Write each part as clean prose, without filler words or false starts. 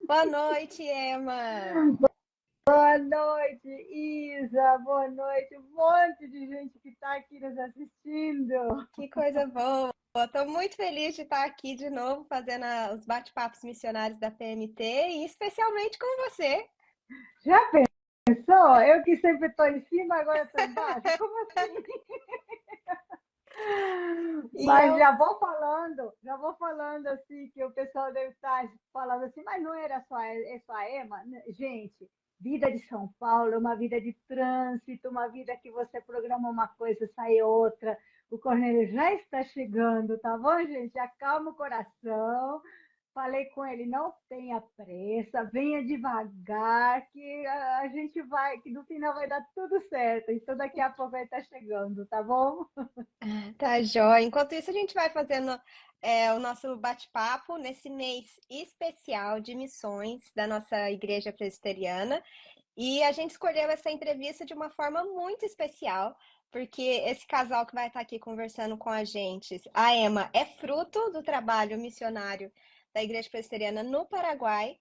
Boa noite, Emma. Boa noite, Isa. Boa noite. Um monte de gente que está aqui nos assistindo. Que coisa boa. Estou muito feliz de estar aqui de novo fazendo os bate-papos missionários da PMT e especialmente com você. Já pensou? Eu que sempre estou em cima, agora estou embaixo? Como assim? E Mas eu, já vou falando assim, que o pessoal deve estar falando assim, mas não era só a Ema? Gente, vida de São Paulo é uma vida de trânsito, uma vida que você programa uma coisa, sai outra. O Cornélio já está chegando, tá bom, gente? Acalma o coração. Falei com ele, não tenha pressa, venha devagar, que a gente vai, que no final vai dar tudo certo. Então daqui a pouco ele está chegando, tá bom? tá joia. Enquanto isso, a gente vai fazendo o nosso bate-papo nesse mês especial de missões da nossa Igreja Presbiteriana. E a gente escolheu essa entrevista de uma forma muito especial, porque esse casal que vai estar aqui conversando com a gente, a Emma, é fruto do trabalho missionário da Igreja Presbiteriana no Paraguai.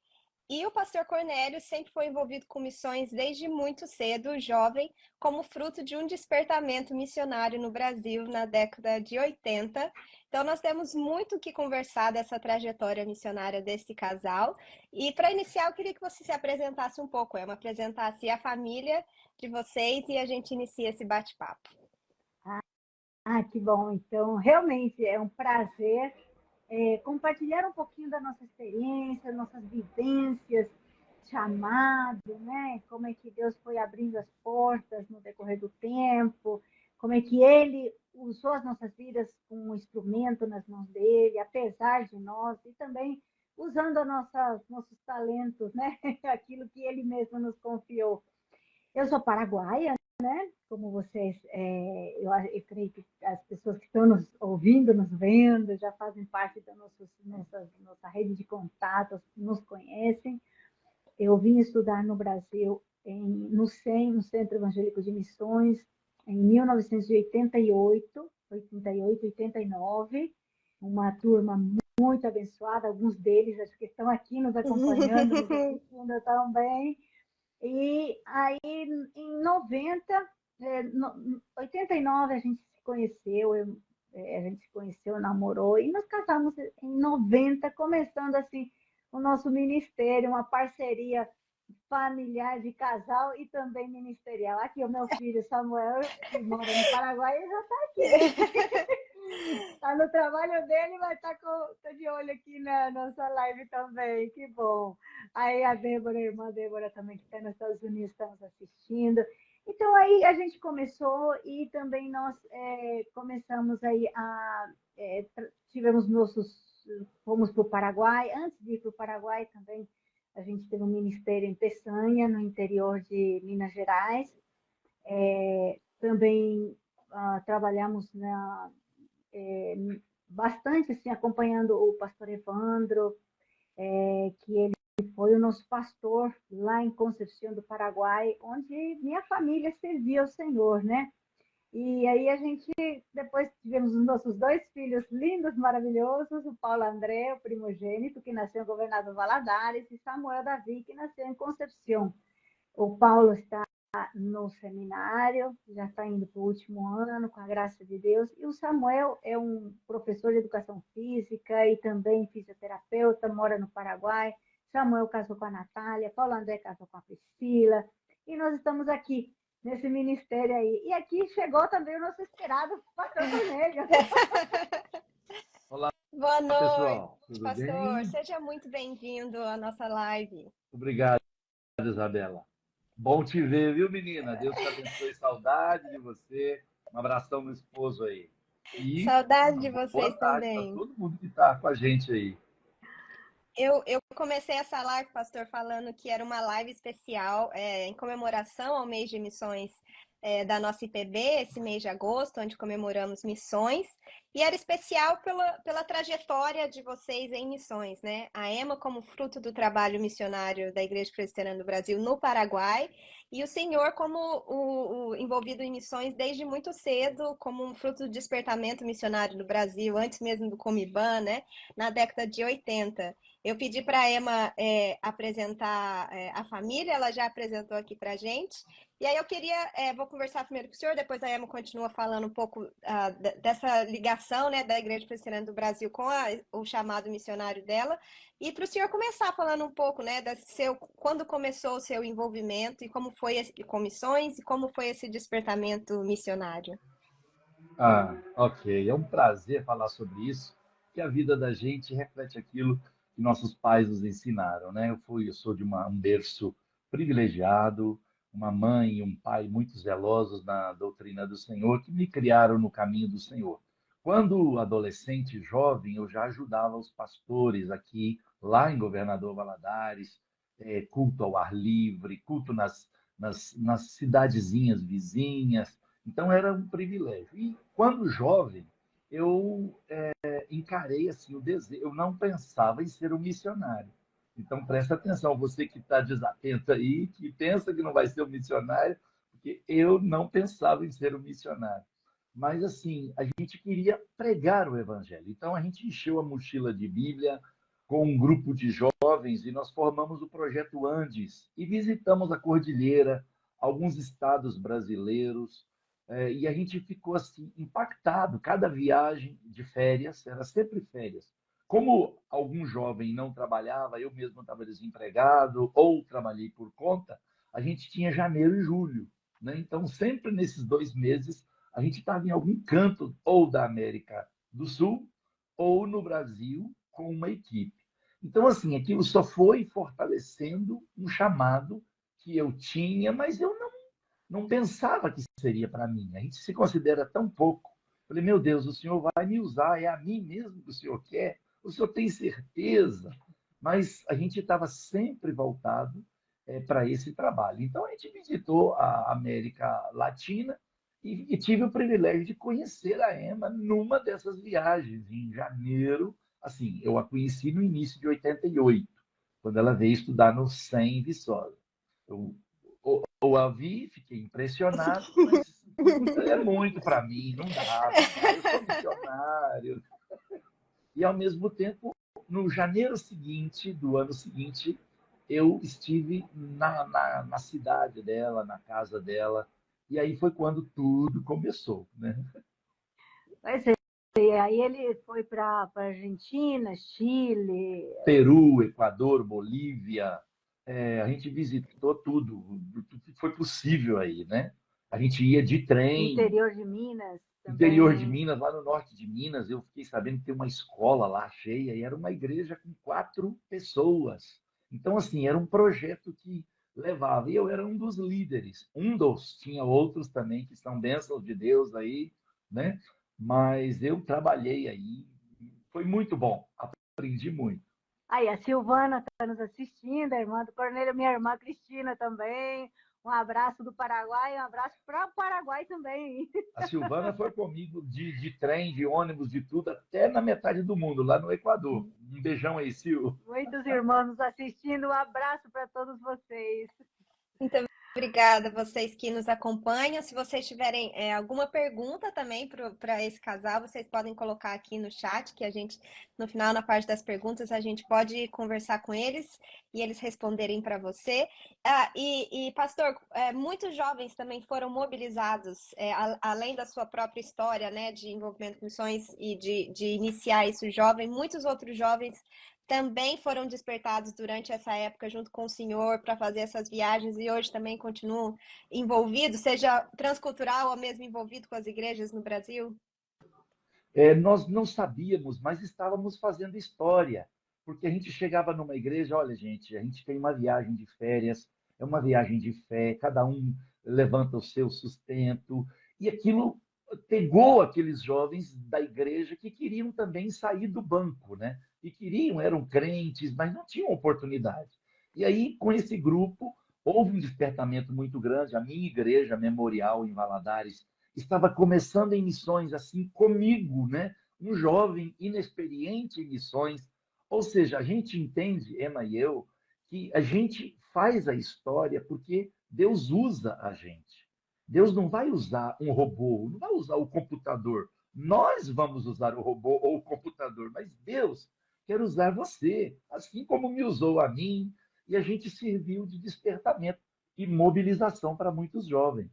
E o pastor Cornélio sempre foi envolvido com missões desde muito cedo, jovem, como fruto de um despertamento missionário no Brasil na década de 80. Então, nós temos muito o que conversar dessa trajetória missionária desse casal. E para iniciar, eu queria que você se apresentasse um pouco, Emma, apresentasse a família de vocês e a gente inicia esse bate-papo. Que bom. Então, realmente é um prazer compartilhar um pouquinho da nossa experiência, nossas vivências, chamado, né? Como é que Deus foi abrindo as portas no decorrer do tempo, como é que Ele usou as nossas vidas como um instrumento nas mãos dele, apesar de nós, e também usando nossos talentos, né? Aquilo que Ele mesmo nos confiou. Eu sou paraguaia, como vocês, eu creio que as pessoas que estão nos ouvindo, nos vendo, já fazem parte da nossa rede de contatos, nos conhecem. Eu vim estudar no Brasil, no CEM, no Centro Evangélico de Missões, em 1988, 88, 89, uma turma muito abençoada, alguns deles acho que estão aqui nos acompanhando, nos assistindo também. E aí, em 90, 89, a gente se conheceu, a gente se conheceu, namorou, e nos casamos em 90, começando assim o nosso ministério, uma parceria familiar de casal e também ministerial. Aqui o meu filho Samuel, que mora no Paraguai, ele já está aqui. Está no trabalho dele, mas tá de olho aqui na nossa live também. Que bom. Aí a Débora, a irmã Débora também, que está nos Estados Unidos, está nos assistindo. Então aí a gente começou e também nós começamos aí tivemos fomos para o Paraguai. Antes de ir para o Paraguai também a gente teve um ministério em Peçanha, no interior de Minas Gerais. Também trabalhamos bastante assim, acompanhando o pastor Evandro, que ele foi o nosso pastor lá em Concepción do Paraguai, onde minha família servia ao Senhor, né? E aí a gente depois tivemos os nossos dois filhos lindos, maravilhosos, o Paulo André, o primogênito, que nasceu em Governador Valadares, e Samuel Davi, que nasceu em Concepción. O Paulo está no seminário, já está indo para o último ano, com a graça de Deus. E o Samuel é um professor de educação física e também fisioterapeuta, mora no Paraguai. Samuel casou com a Natália, Paulo André casou com a Priscila. E nós estamos aqui, nesse ministério aí. E aqui chegou também o nosso esperado pastor Cornélio. Olá, Boa noite, pessoal. Tudo pastor. bem? Seja muito bem-vindo à nossa live. Obrigado, Isabela. Bom te ver, viu, menina? Deus te abençoe. Saudade de você. Um abração no esposo aí. E Saudade uma de boa vocês tarde para também. todo mundo que está com a gente aí. Eu comecei essa live, pastor, falando que era uma live especial em comemoração ao mês de missões da nossa IPB, esse mês de agosto, onde comemoramos missões. E era especial pela trajetória de vocês em missões, né? A Emma como fruto do trabalho missionário da Igreja Presbiteriana do Brasil no Paraguai, e o senhor como o envolvido em missões desde muito cedo, como um fruto do despertamento missionário do Brasil, antes mesmo do Comiban, né? Na década de 80. Eu pedi para a Emma apresentar a família, ela já apresentou aqui para a gente. E aí eu queria, vou conversar primeiro com o senhor, depois a Emma continua falando um pouco dessa ligação, né, da Igreja Presbiteriana do Brasil com o chamado missionário dela. E para o senhor começar falando um pouco, né, quando começou o seu envolvimento e como foi com missões e como foi esse despertamento missionário. Ok. É um prazer falar sobre isso, que a vida da gente reflete aquilo que nossos pais nos ensinaram, né? Eu sou de um berço privilegiado, uma mãe e um pai muito zelosos na doutrina do Senhor, que me criaram no caminho do Senhor. Quando adolescente e jovem, eu já ajudava os pastores aqui, lá em Governador Valadares, culto ao ar livre, culto nas cidadezinhas vizinhas. Então era um privilégio. E quando jovem, eu encarei assim o desejo. Eu não pensava em ser um missionário. Então presta atenção, você que está desatento aí, que pensa que não vai ser um missionário, porque eu não pensava em ser um missionário. Mas assim, a gente queria pregar o evangelho. Então a gente encheu a mochila de Bíblia com um grupo de jovens e nós formamos o projeto Andes e visitamos a cordilheira, alguns estados brasileiros, e a gente ficou assim impactado. Cada viagem de férias era sempre férias. Como algum jovem não trabalhava, eu mesmo estava desempregado ou trabalhei por conta, a gente tinha janeiro e julho, né? Então, sempre nesses 2 meses, a gente estava em algum canto ou da América do Sul ou no Brasil com uma equipe. Então, assim, aquilo só foi fortalecendo um chamado que eu tinha, mas eu não pensava que seria para mim. A gente se considera tão pouco. Falei, meu Deus, o Senhor vai me usar, é a mim mesmo que o Senhor quer? O Senhor tem certeza? Mas a gente estava sempre voltado para esse trabalho. Então a gente visitou a América Latina e tive o privilégio de conhecer a Emma numa dessas viagens, em janeiro. Assim, eu a conheci no início de 88, quando ela veio estudar no SEM Viçosa. Eu eu a vi, fiquei impressionado, mas é muito para mim, não dá, eu sou missionário. E, ao mesmo tempo, no janeiro seguinte, do ano seguinte, eu estive na cidade dela, na casa dela, e aí foi quando tudo começou, né? Pois é, e aí ele foi para Argentina, Chile, Peru, Equador, Bolívia, a gente visitou tudo, tudo que foi possível aí, né? A gente ia de trem. interior de Minas Interior de também. Minas, lá no norte de Minas, eu fiquei sabendo que tem uma escola lá cheia e era uma igreja com 4 pessoas. Então, assim, era um projeto que levava. E eu era um dos líderes, um dos. Tinha outros também que são bênçãos de Deus aí, né? Mas eu trabalhei aí. Foi muito bom. Aprendi muito. Aí, a Silvana está nos assistindo, a irmã do Cornélio, minha irmã Cristina também. Um abraço do Paraguai, um abraço para o Paraguai também. A Silvana foi comigo de trem, de ônibus, de tudo, até na metade do mundo, lá no Equador. Um beijão aí, Sil. Muitos irmãos nos assistindo, um abraço para todos vocês. Muito obrigada a vocês que nos acompanham. Se vocês tiverem alguma pergunta também para esse casal, vocês podem colocar aqui no chat, que a gente, no final, na parte das perguntas, a gente pode conversar com eles e eles responderem para você. Pastor, muitos jovens também foram mobilizados, além da sua própria história, né, de envolvimento com missões e de iniciar isso jovem, muitos outros jovens também foram despertados durante essa época junto com o senhor para fazer essas viagens e hoje também continuam envolvidos, seja transcultural ou mesmo envolvido com as igrejas no Brasil? Nós não sabíamos, mas estávamos fazendo história, porque a gente chegava numa igreja, olha, gente, a gente tem uma viagem de férias, é uma viagem de fé, cada um levanta o seu sustento, e aquilo pegou aqueles jovens da igreja que queriam também sair do banco, né? E queriam, eram crentes, mas não tinham oportunidade. E aí, com esse grupo, houve um despertamento muito grande. A minha igreja memorial em Valadares estava começando em missões assim comigo, né? Um jovem inexperiente em missões. Ou seja, a gente entende, Emma e eu, que a gente faz a história porque Deus usa a gente. Deus não vai usar um robô, não vai usar o computador. Nós vamos usar o robô ou o computador, mas Deus quero usar você, assim como me usou a mim, e a gente serviu de despertamento e mobilização para muitos jovens.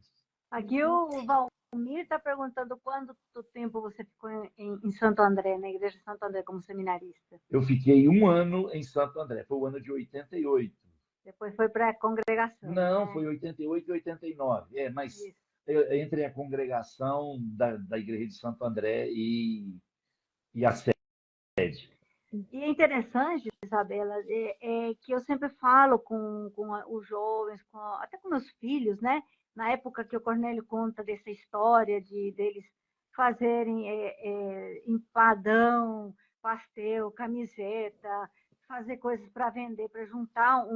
Aqui o Valmir está perguntando quanto tempo você ficou em Santo André, na Igreja de Santo André, como seminarista. Eu fiquei um ano em Santo André, foi o ano de 88. Depois foi para a congregação, Não, né? foi 88 e 89. Mas Isso. entre a congregação da Igreja de Santo André e a sede. E é interessante, Isabela, que eu sempre falo com os jovens, até com meus filhos, né? Na época que o Cornélio conta dessa história deles fazerem empadão, pastel, camiseta, fazer coisas para vender, para juntar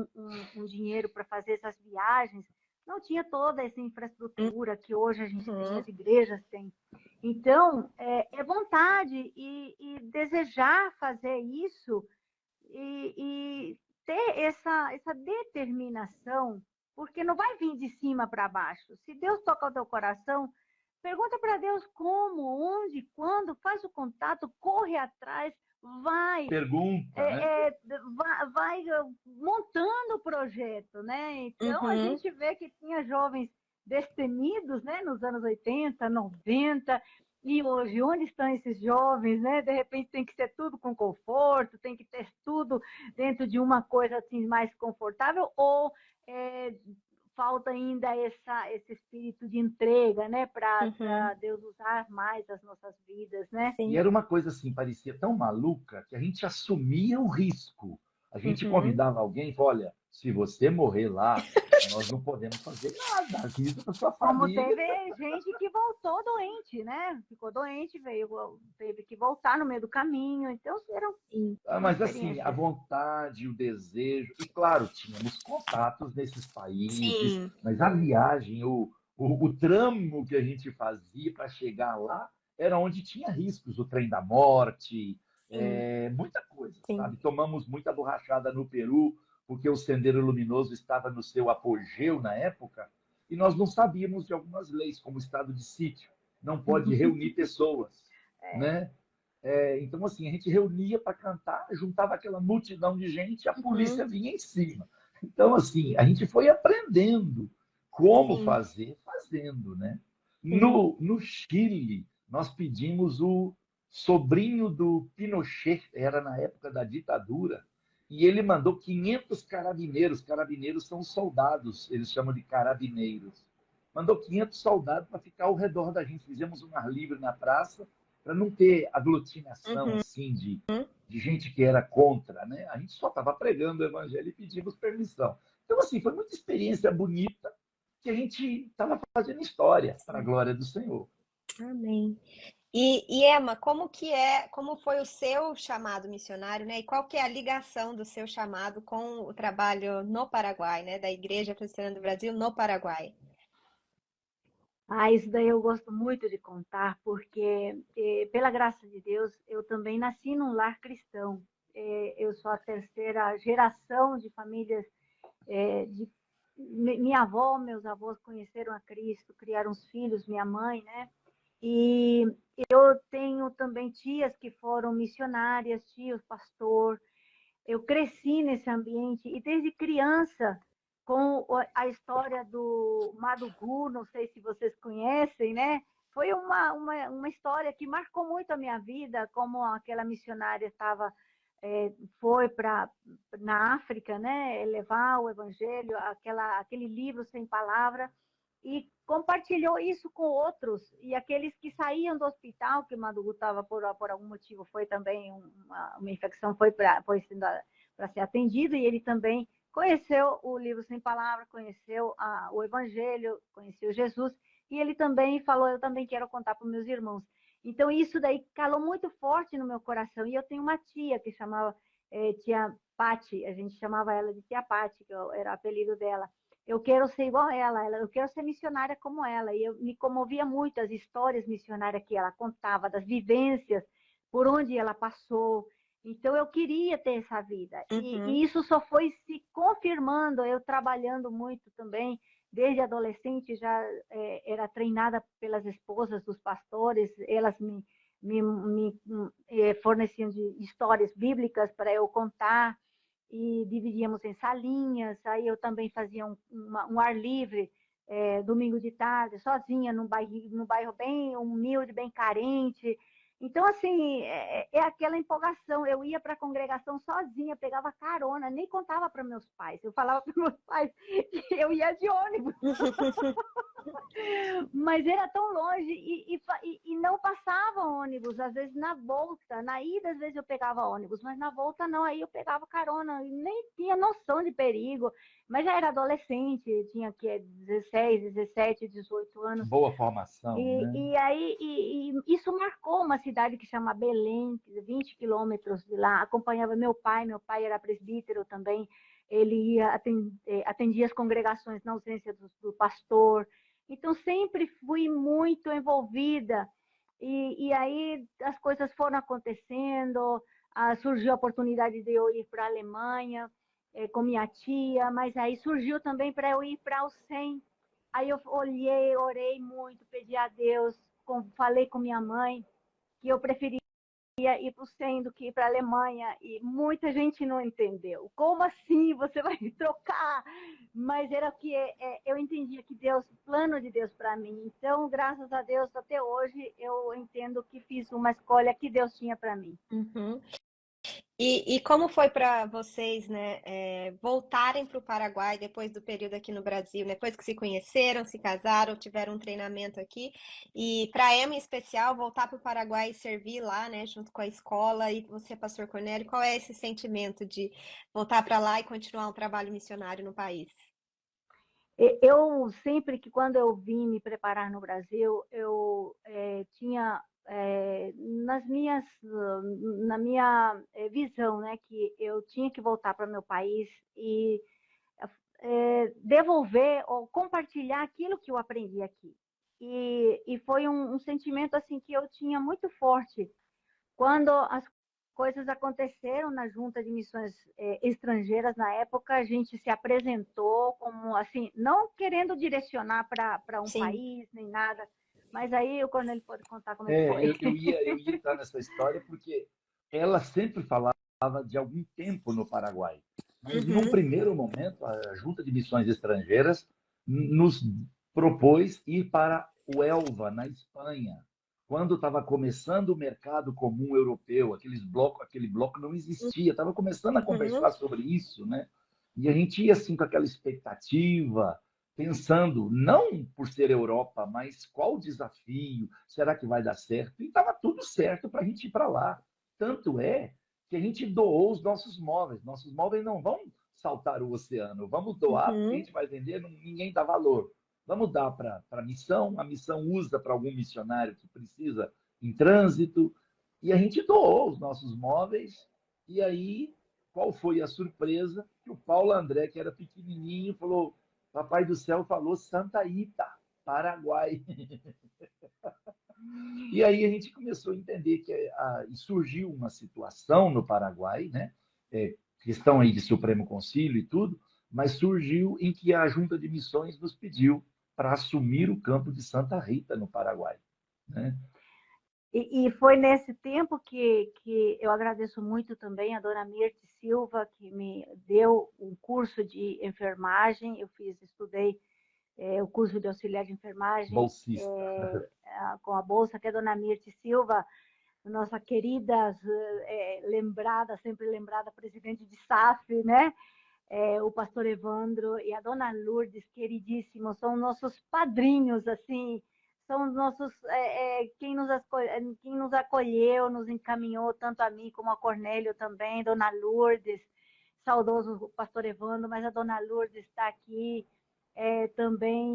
um dinheiro para fazer essas viagens, não tinha toda essa infraestrutura que hoje a gente tem, Uhum. as igrejas têm. Então, é vontade e desejar fazer isso e ter essa determinação, porque não vai vir de cima para baixo. Se Deus toca o teu coração, pergunta para Deus como, onde, quando, faz o contato, corre atrás, vai, Pergunta, né? vai montando o projeto, né? Então, a Uhum. gente vê que tinha jovens destemidos, né, nos anos 80, 90, e hoje, onde estão esses jovens, né? De repente tem que ser tudo com conforto, tem que ter tudo dentro de uma coisa assim mais confortável, ou falta ainda esse espírito de entrega, né? Para Uhum. Deus usar mais as nossas vidas, né? E Sim. era uma coisa assim, parecia tão maluca que a gente assumia o risco. A gente Uhum. convidava alguém e falava, olha, se você morrer lá, nós não podemos fazer nada, avisa para sua Como família. teve gente que voltou doente, né? Ficou doente, teve que voltar no meio do caminho. Então, são Mas assim, a experiências. vontade, o desejo, e claro, tínhamos contatos nesses países, Sim. mas a viagem, o tramo que a gente fazia para chegar lá era onde tinha riscos, o trem da morte, Sim. muita coisa, Sim. sabe? Tomamos muita borrachada no Peru, porque o Sendeiro Luminoso estava no seu apogeu na época, e nós não sabíamos de algumas leis, como o estado de sítio, não pode reunir pessoas, né? Então, assim, a gente reunia para cantar, juntava aquela multidão de gente, a Uhum. polícia vinha em cima. Então, assim, a gente foi aprendendo como Sim. fazer, fazendo, né? Sim. No Chile, nós pedimos o sobrinho do Pinochet, era na época da ditadura, e ele mandou 500 carabineiros. Carabineiros são soldados, eles chamam de carabineiros. Mandou 500 soldados para ficar ao redor da gente. Fizemos um ar livre na praça, para não ter aglutinação Uhum. assim de gente que era contra, né? A gente só estava pregando o evangelho e pedimos permissão. Então, assim, foi muita experiência bonita que a gente estava fazendo história para a Sim. glória do Senhor. Amém. E Emma, como foi o seu chamado missionário, né? E qual que é a ligação do seu chamado com o trabalho no Paraguai, né? Da Igreja Presbiteriana do Brasil no Paraguai? Isso daí eu gosto muito de contar, porque, pela graça de Deus, eu também nasci num lar cristão. Eu sou a terceira geração de famílias minha avó, meus avós conheceram a Cristo, criaram os filhos, minha mãe, né? E eu tenho também tias que foram missionárias, tios, pastor. Eu cresci nesse ambiente e desde criança com a história do Madugu, não sei se vocês conhecem, né? Foi uma história que marcou muito a minha vida, como aquela missionária foi na África, né? Levar o evangelho, aquele livro sem palavra, e compartilhou isso com outros. E aqueles que saíam do hospital, que Madugu estava por algum motivo, foi também uma infecção, foi para ser atendido, e ele também conheceu o livro sem palavra, conheceu o evangelho, conheceu Jesus, e ele também falou, eu também quero contar para os meus irmãos. Então, isso daí calou muito forte no meu coração. E eu tenho uma tia que chamava tia Pati, a gente chamava ela de tia Pati, que era o apelido dela. Eu quero ser igual a ela, eu quero ser missionária como ela. E eu me comovia muito as histórias missionárias que ela contava, das vivências, por onde ela passou. Então, eu queria ter essa vida. Uhum. E isso só foi se confirmando, eu trabalhando muito também, desde adolescente já era treinada pelas esposas dos pastores, elas me forneciam de histórias bíblicas para eu contar, e dividíamos em salinhas. Aí eu também fazia um ar livre, domingo de tarde, sozinha, num bairro bem humilde, bem carente. Então, assim, é aquela empolgação. Eu ia para a congregação sozinha, pegava carona, nem contava para meus pais. Eu falava para meus pais que eu ia de ônibus. Mas era tão longe e não passava ônibus, às vezes na volta. Na ida, às vezes eu pegava ônibus, mas na volta não, aí eu pegava carona e nem tinha noção de perigo. Mas já era adolescente, tinha que 16, 17, 18 anos. Boa formação, né? E isso marcou uma cidade que chama Belém, 20 quilômetros de lá. Acompanhava meu pai era presbítero também. Ele atendia as congregações na ausência do pastor. Então, sempre fui muito envolvida. E aí as coisas foram acontecendo, surgiu a oportunidade de eu ir para a Alemanha com minha tia, mas aí surgiu também para eu ir para o SEM. Aí eu orei muito, pedi a Deus, falei com minha mãe que eu preferia ir para o SEM do que ir para a Alemanha, e muita gente não entendeu. Como assim você vai trocar? Mas era o que eu entendia que Deus, plano de Deus para mim. Então, graças a Deus, até hoje eu entendo que fiz uma escolha que Deus tinha para mim. Uhum. E como foi para vocês, né, voltarem para o Paraguai depois do período aqui no Brasil, depois que se conheceram, se casaram, tiveram um treinamento aqui, e para a Emma em especial, voltar para o Paraguai e servir lá, né, junto com a escola, e você, Pastor Cornélio, qual é esse sentimento de voltar para lá e continuar um trabalho missionário no país? Eu sempre que quando eu vim me preparar no Brasil, eu tinha na minha visão, né, que eu tinha que voltar para meu país e devolver ou compartilhar aquilo que eu aprendi aqui. E foi um sentimento assim que eu tinha muito forte quando as coisas aconteceram na Junta de Missões Estrangeiras. Na época, a gente se apresentou como assim, não querendo direcionar para um Sim. país nem nada, mas aí o Cornélio pode contar como é que foi. Eu ia entrar nessa história porque ela sempre falava de algum tempo no Paraguai. Mas, num Uhum. primeiro momento, a Junta de Missões Estrangeiras nos propôs ir para o Elva, na Espanha, quando estava começando o mercado comum europeu. Aquele bloco não existia, estava começando a Uhum. conversar sobre isso, né? E a gente ia assim com aquela expectativa, pensando, não por ser Europa, mas qual o desafio? Será que vai dar certo? E estava tudo certo para a gente ir para lá. Tanto é que a gente doou os nossos móveis. Nossos móveis não vão saltar o oceano. Vamos doar, porque a Uhum. gente vai vender, ninguém dá valor. Vamos dar para a missão usa para algum missionário que precisa em trânsito. E a gente doou os nossos móveis. E aí, qual foi a surpresa? Que o Paulo André, que era pequenininho, falou: Papai do Céu falou Santa Ita, Paraguai. E aí a gente começou a entender que surgiu uma situação no Paraguai, né? Questão aí de Supremo Concílio e tudo, mas surgiu em que a Junta de Missões nos pediu para assumir o campo de Santa Rita, no Paraguai. Né? E foi nesse tempo que eu agradeço muito também a dona Mirte Silva, que me deu um curso de enfermagem. Eu estudei o curso de auxiliar de enfermagem Bolsista. com a bolsa, que é a dona Mirte Silva, nossa querida, sempre lembrada, presidente de SAF, né? O pastor Evandro e a dona Lourdes, queridíssimos, são nossos padrinhos, assim, são os nossos, quem nos acolheu, nos encaminhou, tanto a mim como a Cornélio também, dona Lourdes, saudoso pastor Evandro, mas a dona Lourdes está aqui, também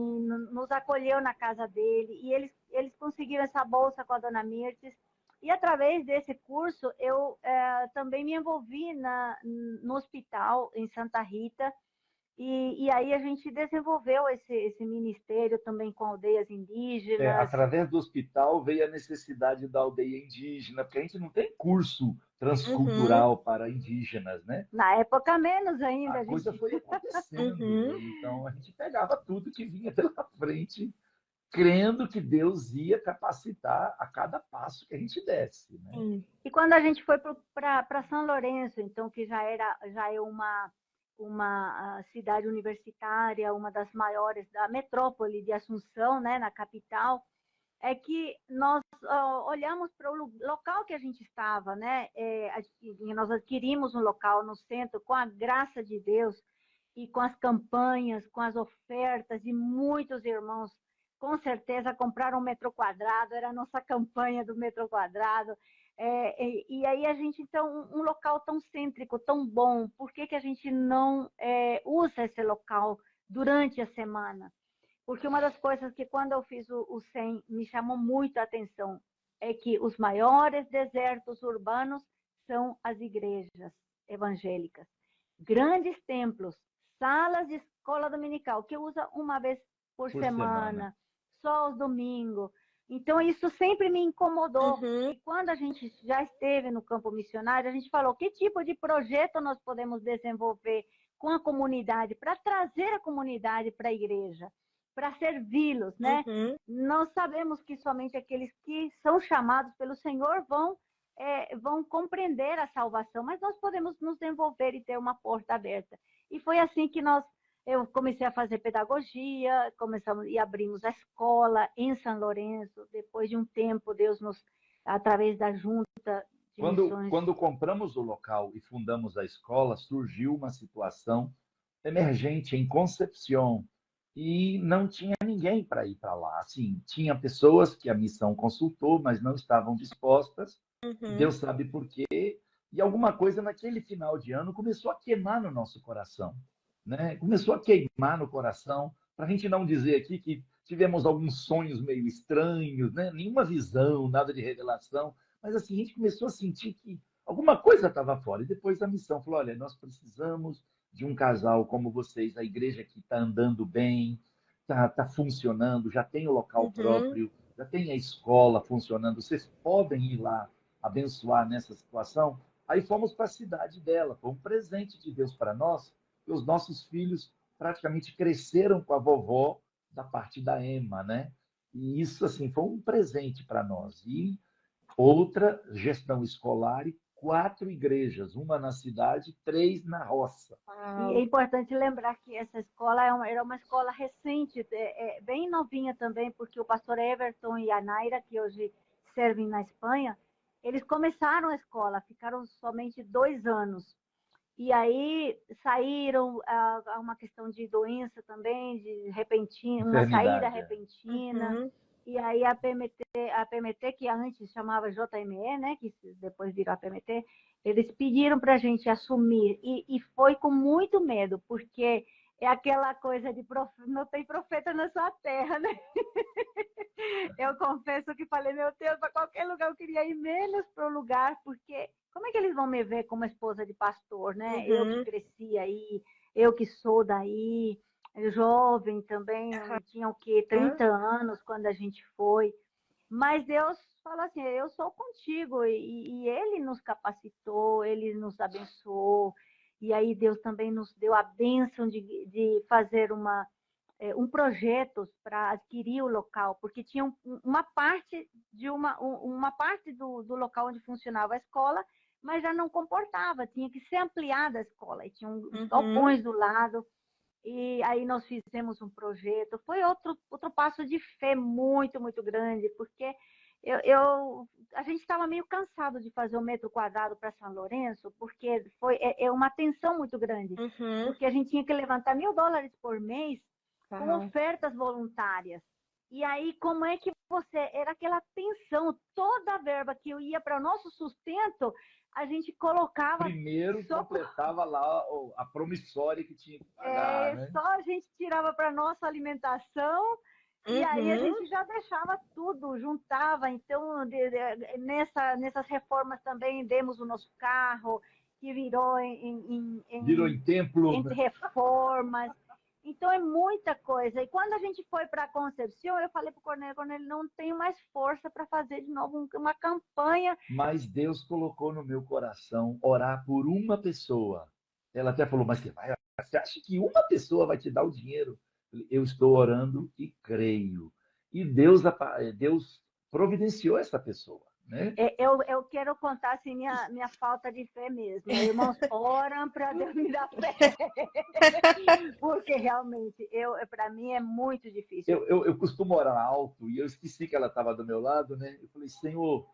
nos acolheu na casa dele, e eles conseguiram essa bolsa com a dona Mirtes. E através desse curso, eu também me envolvi no hospital em Santa Rita, e aí a gente desenvolveu esse ministério também com aldeias indígenas. Através do hospital veio a necessidade da aldeia indígena, porque a gente não tem curso Uhum. transcultural para indígenas, né? Na época, menos ainda. A A coisa gente... foi acontecendo. Uhum. Então a gente pegava tudo que vinha pela frente crendo que Deus ia capacitar a cada passo que a gente desse, né? Sim. E quando a gente foi para São Lourenço, então, que já é uma cidade universitária, uma das maiores da metrópole de Assunção, né, na capital, é que nós olhamos para o local que a gente estava, né? Nós adquirimos um local no centro com a graça de Deus e com as campanhas, com as ofertas, e muitos irmãos com certeza compraram um metro quadrado, era a nossa campanha do metro quadrado. E aí a gente, então, um local tão cêntrico, tão bom, por que que a gente não usa esse local durante a semana? Porque uma das coisas que quando eu fiz o 100 me chamou muito a atenção é que os maiores desertos urbanos são as igrejas evangélicas. Grandes templos, salas de escola dominical, que usa uma vez por semana, só aos domingos. Então, isso sempre me incomodou. Uhum. E quando a gente já esteve no campo missionário, a gente falou que tipo de projeto nós podemos desenvolver com a comunidade, para trazer a comunidade para a igreja, para servi-los, né? Uhum. Nós sabemos que somente aqueles que são chamados pelo Senhor vão compreender a salvação, mas nós podemos nos envolver e ter uma porta aberta. E foi assim que eu comecei a fazer pedagogia, começamos e abrimos a escola em São Lourenço. Depois de um tempo, Deus através da junta de missões. Quando compramos o local e fundamos a escola, surgiu uma situação emergente em Concepción e não tinha ninguém para ir para lá. Assim, tinha pessoas que a missão consultou, mas não estavam dispostas. Uhum. Deus sabe por quê. E alguma coisa naquele final de ano começou a queimar no nosso coração, né? Começou a queimar no coração, para a gente não dizer aqui que tivemos alguns sonhos meio estranhos, né? Nenhuma visão, nada de revelação, mas assim, a gente começou a sentir que alguma coisa estava fora. E depois a missão falou: olha, nós precisamos de um casal como vocês, a igreja que está andando bem, está funcionando, já tem o local próprio, já tem a escola funcionando, vocês podem ir lá abençoar nessa situação? Aí fomos para a cidade dela, foi um presente de Deus para nós, e os nossos filhos praticamente cresceram com a vovó da parte da Emma, né? E isso, assim, foi um presente para nós. E outra gestão escolar e 4 igrejas, uma na cidade, 3 na roça. E é importante lembrar que essa escola era uma escola recente, bem novinha também, porque o pastor Everton e a Naira, que hoje servem na Espanha, eles começaram a escola, ficaram somente 2 anos. E aí saíram a uma questão de doença também, de repentina, uma saída repentina. Uhum. E aí a PMT, que antes chamava JME, né, que depois virou a PMT, eles pediram para a gente assumir. E foi com muito medo, porque é aquela coisa de não tem profeta na sua terra, né? Eu confesso que falei, meu Deus, para qualquer lugar eu queria ir, menos para o lugar, porque como é que eles vão me ver como esposa de pastor, né? Uhum. Eu que cresci aí, eu que sou daí, jovem também, tinha o quê? 30 anos quando a gente foi. Mas Deus falou assim, eu sou contigo, e Ele nos capacitou, Ele nos abençoou, e aí Deus também nos deu a bênção de fazer um projeto para adquirir o local, porque tinha uma parte uma parte do local onde funcionava a escola, mas já não comportava, tinha que ser ampliada a escola, e tinha uns galpões do lado, e aí nós fizemos um projeto. Foi outro passo de fé muito, muito grande, porque a gente estava meio cansado de fazer o metro quadrado para São Lourenço, porque é uma tensão muito grande, porque a gente tinha que levantar $1.000 por mês com ofertas voluntárias. E aí, como é que era aquela tensão, toda a verba que eu ia para o nosso sustento, a gente colocava... Primeiro completava lá a promissória que tinha que pagar, né? Só a gente tirava para nossa alimentação, e aí a gente já deixava tudo, juntava. Então, nessas reformas também demos o nosso carro, que virou virou em templo. Entre reformas. Então, é muita coisa. E quando a gente foi para a Concepción, eu falei para o Cornélio, não tenho mais força para fazer de novo uma campanha. Mas Deus colocou no meu coração orar por uma pessoa. Ela até falou, mas você acha que uma pessoa vai te dar o dinheiro? Eu estou orando e creio. e Deus providenciou essa pessoa, né? Eu quero contar assim, minha falta de fé mesmo. Irmãos, oram para Deus me dar fé. Porque realmente, para mim é muito difícil. Eu costumo orar alto e eu esqueci que ela estava do meu lado, né? Eu falei, Senhor,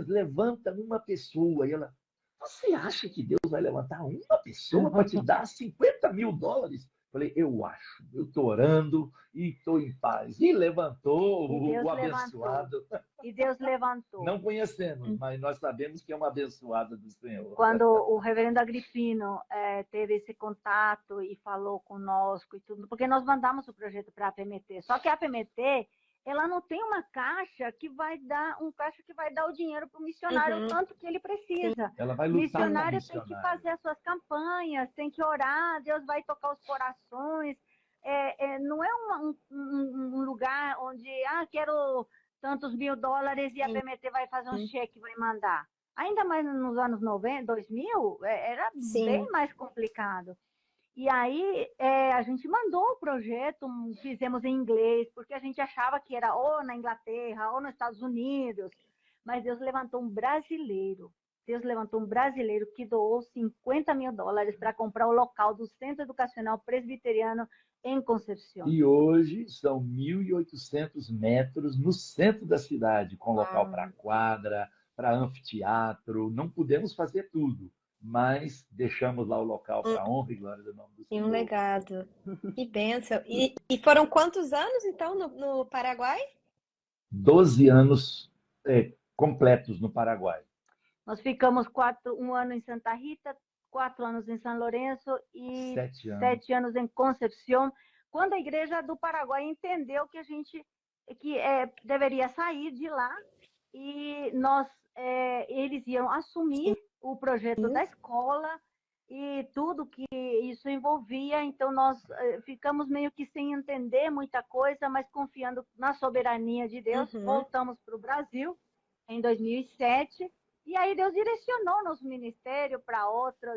levanta uma pessoa. E ela, você acha que Deus vai levantar uma pessoa para te dar US$ 50.000? Eu falei, eu acho. Eu estou orando e estou em paz. E levantou E o Deus levantou. abençoado. E Deus levantou. Não conhecemos, mas nós sabemos que é uma abençoada do Senhor. Quando o reverendo Agripino teve esse contato e falou conosco e tudo, porque nós mandamos o projeto para a PMT. Só que a PMT, ela não tem uma caixa que vai dar o dinheiro para o missionário o tanto que ele precisa. Ela vai O lutar com o missionário tem que missionário. fazer as suas campanhas, tem que orar, Deus vai tocar os corações. Não é um lugar onde, quero tantos US$ 1.000 e a PMT vai fazer um cheque e vai mandar. Ainda mais nos anos 90, 2000, era bem mais complicado. E aí a gente mandou o projeto, fizemos em inglês, porque a gente achava que era ou na Inglaterra ou nos Estados Unidos. Mas Deus levantou um brasileiro. Deus levantou um brasileiro que doou US$ 50.000 para comprar o local do Centro Educacional Presbiteriano em Concepción. E hoje são 1.800 metros no centro da cidade, com local para quadra, para anfiteatro. Não pudemos fazer tudo, mas deixamos lá o local para a honra e glória do nome do E Senhor. um legado. Que bênção. E foram quantos anos, então, no Paraguai? 12 anos completos no Paraguai. Nós ficamos 1 ano em Santa Rita, 4 anos em São Lourenço e 7 anos em Concepción, quando a igreja do Paraguai entendeu que a gente deveria sair de lá e eles iam assumir o projeto da escola e tudo que isso envolvia. Então nós ficamos meio que sem entender muita coisa, mas confiando na soberania de Deus. Voltamos para o Brasil em 2007. E aí Deus direcionou nosso ministério para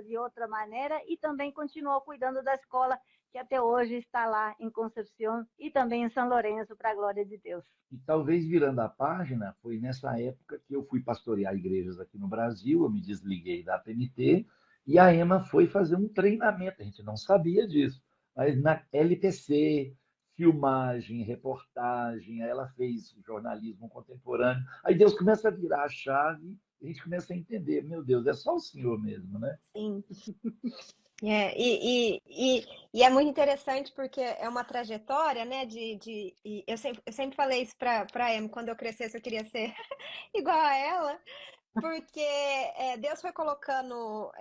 de outra maneira e também continuou cuidando da escola, que até hoje está lá em Concepción e também em São Lourenço, para a glória de Deus. E talvez virando a página, foi nessa época que eu fui pastorear igrejas aqui no Brasil, eu me desliguei da PMT, e a Emma foi fazer um treinamento, a gente não sabia disso, mas na LPC, filmagem, reportagem, aí ela fez jornalismo contemporâneo, aí Deus começa a virar a chave, a gente começa a entender, meu Deus, é só o Senhor mesmo, né? Sim. E é muito interessante porque é uma trajetória, né? Eu sempre falei isso para a Em, quando eu crescesse eu queria ser igual a ela, porque Deus foi colocando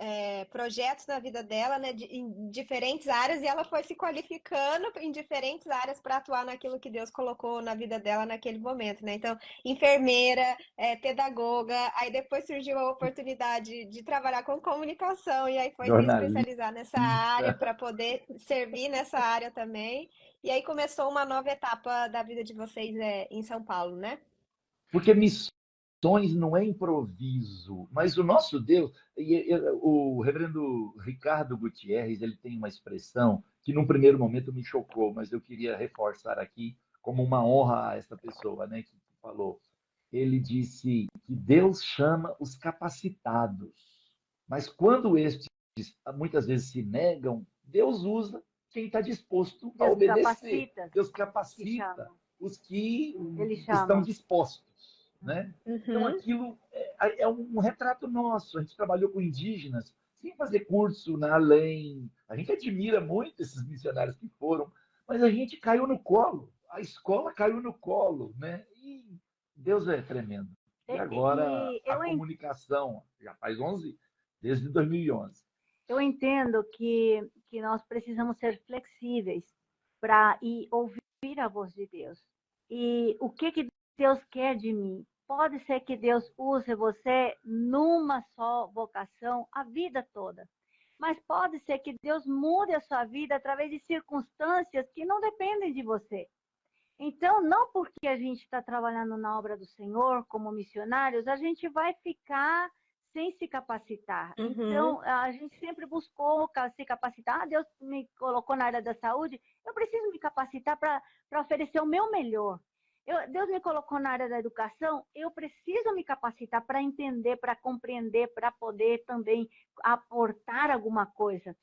projetos na vida dela, né, em diferentes áreas, e ela foi se qualificando em diferentes áreas para atuar naquilo que Deus colocou na vida dela naquele momento, né? Então, enfermeira, pedagoga, aí depois surgiu a oportunidade de trabalhar com comunicação, e aí foi se especializar nessa área para poder servir nessa área também. E aí começou uma nova etapa da vida de vocês em São Paulo, né? Porque missões não é improviso, mas o nosso Deus, o reverendo Ricardo Gutierrez, ele tem uma expressão que num primeiro momento me chocou, mas eu queria reforçar aqui como uma honra a essa pessoa, né, que falou. Ele disse que Deus chama os capacitados, mas quando estes muitas vezes se negam, Deus usa quem está disposto a obedecer. Deus capacita os que estão dispostos. Né? Então, aquilo é um retrato nosso. A gente trabalhou com indígenas sem fazer curso na além. A gente admira muito esses missionários que foram, mas a gente caiu no colo. A escola caiu no colo. Né? E Deus é tremendo. E agora a comunicação, já faz desde 2011. Eu entendo que nós precisamos ser flexíveis para ouvir a voz de Deus. E o que Deus quer de mim? Pode ser que Deus use você numa só vocação a vida toda. Mas pode ser que Deus mude a sua vida através de circunstâncias que não dependem de você. Então, não porque a gente está trabalhando na obra do Senhor como missionários, a gente vai ficar sem se capacitar. Então, a gente sempre buscou se capacitar. Deus me colocou na área da saúde, eu preciso me capacitar para oferecer o meu melhor. Deus me colocou na área da educação, eu preciso me capacitar para entender, para compreender, para poder também aportar alguma coisa.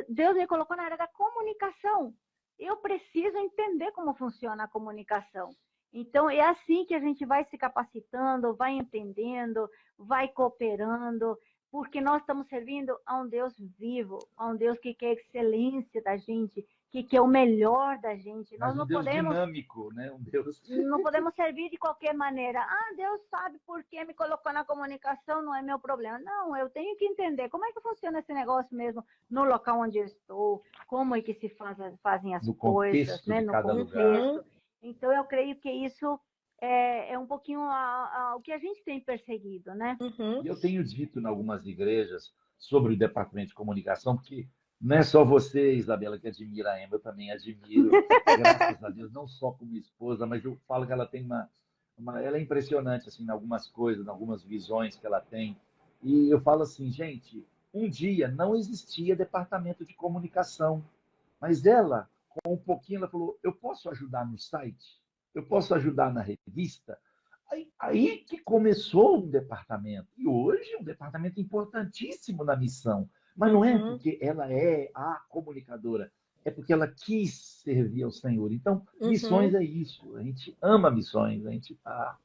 Deus me colocou na área da comunicação. Eu preciso entender como funciona a comunicação. Então, é assim que a gente vai se capacitando, vai entendendo, vai cooperando, porque nós estamos servindo a um Deus vivo, a um Deus que quer excelência da gente, que quer o melhor da gente. Mas Nós um não Deus podemos dinâmico, né? Um Deus. não podemos servir de qualquer maneira. Ah, Deus sabe por que me colocou na comunicação, não é meu problema. Não, eu tenho que entender como é que funciona esse negócio mesmo no local onde eu estou, como é que se fazem as No coisas, contexto né, de no cada lugar. contexto. Então, eu creio que isso é um pouquinho o que a gente tem perseguido, né? E eu tenho dito em algumas igrejas sobre o departamento de comunicação, porque não é só você, Isabela, que admira a Emma, eu também admiro, graças a Deus, não só como esposa, mas eu falo que ela tem ela é impressionante assim, em algumas coisas, em algumas visões que ela tem. E eu falo assim, gente, um dia não existia departamento de comunicação, mas ela, com um pouquinho, ela falou, eu posso ajudar no site? Eu posso ajudar na revista? Aí que começou um departamento. E hoje é um departamento importantíssimo na missão. Mas não é porque ela é a comunicadora, é porque ela quis servir ao Senhor. Então, missões é isso. A gente ama missões, a gente está.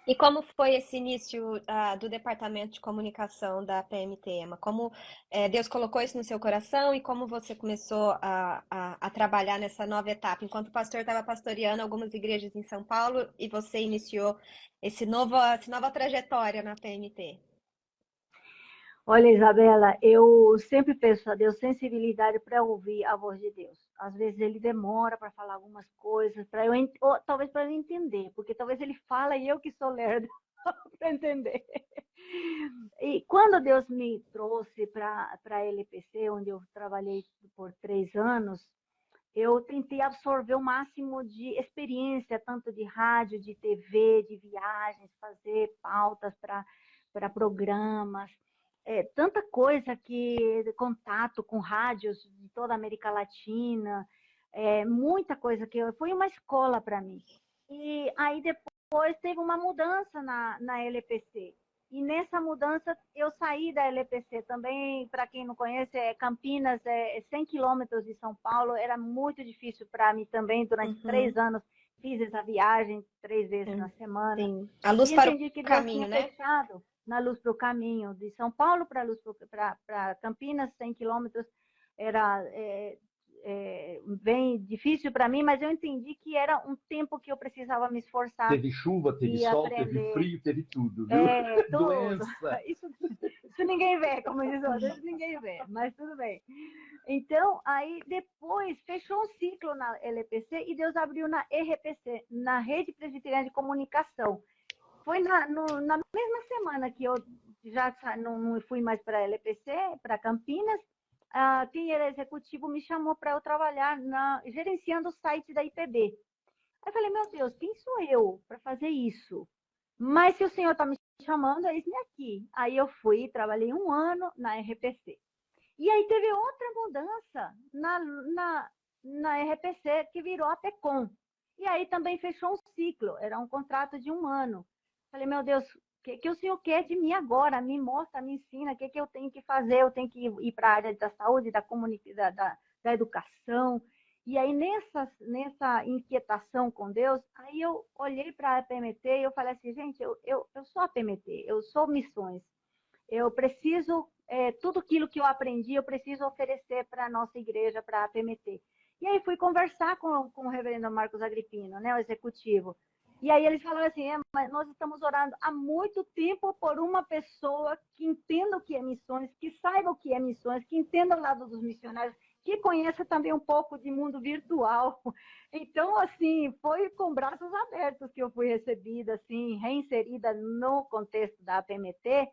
E como foi esse início do departamento de comunicação da PMT, Emma? Como Deus colocou isso no seu coração e como você começou a trabalhar nessa nova etapa? Enquanto o pastor estava pastoreando algumas igrejas em São Paulo e você iniciou essa nova trajetória na PMT. Olha, Isabela, eu sempre peço a Deus sensibilidade para ouvir a voz de Deus. Às vezes ele demora para falar algumas coisas, ou talvez para eu entender, porque talvez ele fala e eu que sou lerda para entender. E quando Deus me trouxe para a LPC, onde eu trabalhei por 3 anos, eu tentei absorver o máximo de experiência, tanto de rádio, de TV, de viagens, fazer pautas para programas, tanta coisa contato com rádios de toda a América Latina, muita coisa foi uma escola para mim. E aí depois teve uma mudança na LPC. E nessa mudança eu saí da LPC também, para quem não conhece, Campinas, 100 quilômetros de São Paulo, era muito difícil para mim também, durante 3 anos fiz essa viagem 3 vezes na semana. Sim. A luz e para entendi que o Deus caminho, tinha né? fechado na Luz para o Caminho, de São Paulo para Campinas, 100 quilômetros, era bem difícil para mim, mas eu entendi que era um tempo que eu precisava me esforçar Teve chuva, teve e sol, teve aprender. frio, teve tudo, viu? Tudo. Doença. Isso ninguém vê, como diz o outro, isso ninguém vê, mas tudo bem. Então, aí depois fechou um ciclo na LPC e Deus abriu na RPC, na Rede Presbiteriana de Comunicação. Foi na mesma semana que eu já não fui mais para a LPC, para Campinas, quem era executivo me chamou para eu trabalhar gerenciando o site da IPB. Aí eu falei, meu Deus, quem sou eu para fazer isso? Mas se o senhor está me chamando, eis-me aqui. Aí eu fui, trabalhei 1 ano na RPC. E aí teve outra mudança na RPC, que virou a PECOM. E aí também fechou um ciclo, era um contrato de 1 ano. Falei, meu Deus, o que o senhor quer de mim agora? Me mostra, me ensina, o que eu tenho que fazer? Eu tenho que ir para a área da saúde, da educação. E aí, nessa inquietação com Deus, aí eu olhei para a PMT e eu falei assim, gente, eu sou a PMT, eu sou missões. Eu preciso, tudo aquilo que eu aprendi, eu preciso oferecer para a nossa igreja, para a PMT. E aí fui conversar com o reverendo Marcos Agripino, né, o executivo. E aí eles falaram assim, mas nós estamos orando há muito tempo por uma pessoa que entenda o que é missões, que saiba o que é missões, que entenda o lado dos missionários, que conheça também um pouco de mundo virtual. Então, assim, foi com braços abertos que eu fui recebida, assim, reinserida no contexto da PMT,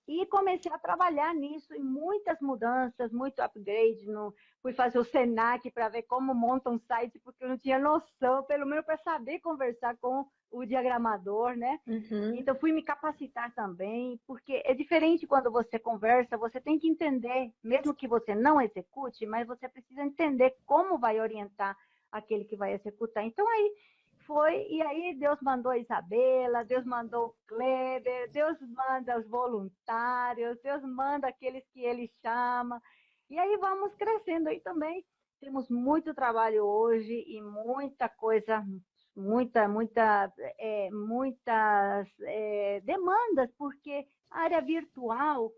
e comecei a trabalhar nisso, em muitas mudanças, muito upgrade. Fui fazer o Senac para ver como monta um site, porque eu não tinha noção, pelo menos para saber conversar com o diagramador, né? Então, fui me capacitar também, porque é diferente quando você conversa, você tem que entender, mesmo que você não execute, mas você precisa entender como vai orientar aquele que vai executar. Então, aí foi, e aí Deus mandou a Isabela, Deus mandou o Kleber, Deus manda os voluntários, Deus manda aqueles que Ele chama, e aí vamos crescendo aí também. Temos muito trabalho hoje e muita coisa, muitas demandas, porque a área virtual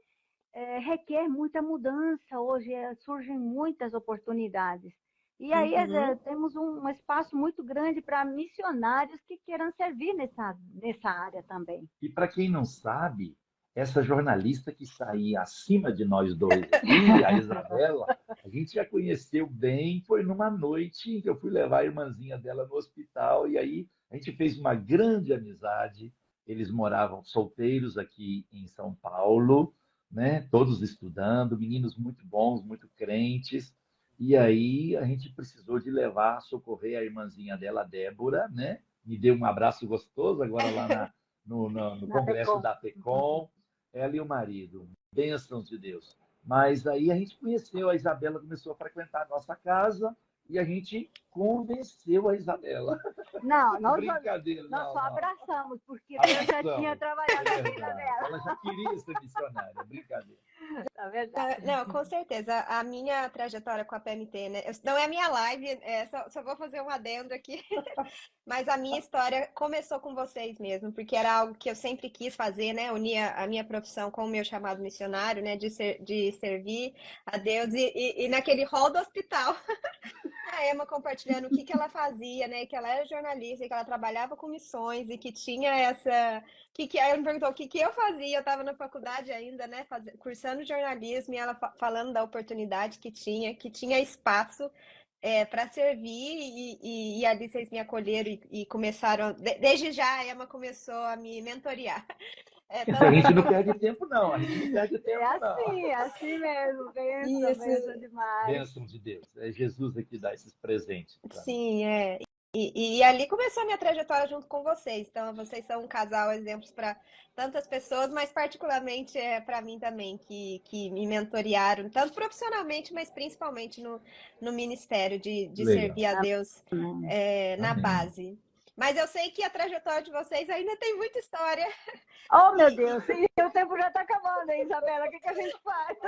requer muita mudança. Hoje surgem muitas oportunidades. E aí temos um espaço muito grande para missionários que queiram servir nessa área também. E para quem não sabe, essa jornalista que saía acima de nós dois aqui, a Isabela, a gente já conheceu bem, foi numa noite que eu fui levar a irmãzinha dela no hospital, e aí a gente fez uma grande amizade. Eles moravam solteiros aqui em São Paulo, né? Todos estudando, meninos muito bons, muito crentes. E aí a gente precisou de levar, socorrer a irmãzinha dela, Débora, né? Me deu um abraço gostoso agora lá no Na congresso PECOM. da PECOM, ela e o marido. Bênçãos de Deus. Mas aí a gente conheceu, a Isabela começou a frequentar a nossa casa e a gente convenceu a Isabela. Não, Brincadeira, nós não, só não. abraçamos, porque Deus já tinha Abraçamos. trabalhado É na vida verdade. dela. Ela já queria ser missionária. Brincadeira. É verdade. Não, com certeza. A minha trajetória com a PMT, né? Não é a minha live, só vou fazer um adendo aqui. Mas a minha história começou com vocês mesmo, porque era algo que eu sempre quis fazer, né? Unir a minha profissão com o meu chamado missionário, né? De servir a Deus e naquele hall do hospital. A Emma compartilhando o que que ela fazia, né? Que ela era jornalista, e que ela trabalhava com missões e que tinha essa. Aí ela me perguntou o que que eu fazia. Eu estava na faculdade ainda, né? Cursando jornalismo, e ela falando da oportunidade que tinha espaço para servir, e ali vocês me acolheram e começaram. Desde já a Emma começou a me mentorear. A gente não perde tempo, não. A gente não perde tempo, não. É assim mesmo. Benção, Isso, benção demais. Bênção de Deus. É Jesus aqui dá esses presentes para nós. sim, é. E ali começou a minha trajetória junto com vocês. Então, vocês são um casal, exemplos para tantas pessoas, mas particularmente para mim também, que me mentorearam, tanto profissionalmente, mas principalmente no ministério de servir Legal. a Deus Amém. na Amém. base. Mas eu sei que a trajetória de vocês ainda tem muita história. Oh, meu Deus, e o tempo já está acabando, hein, Isabela? O que a gente faz?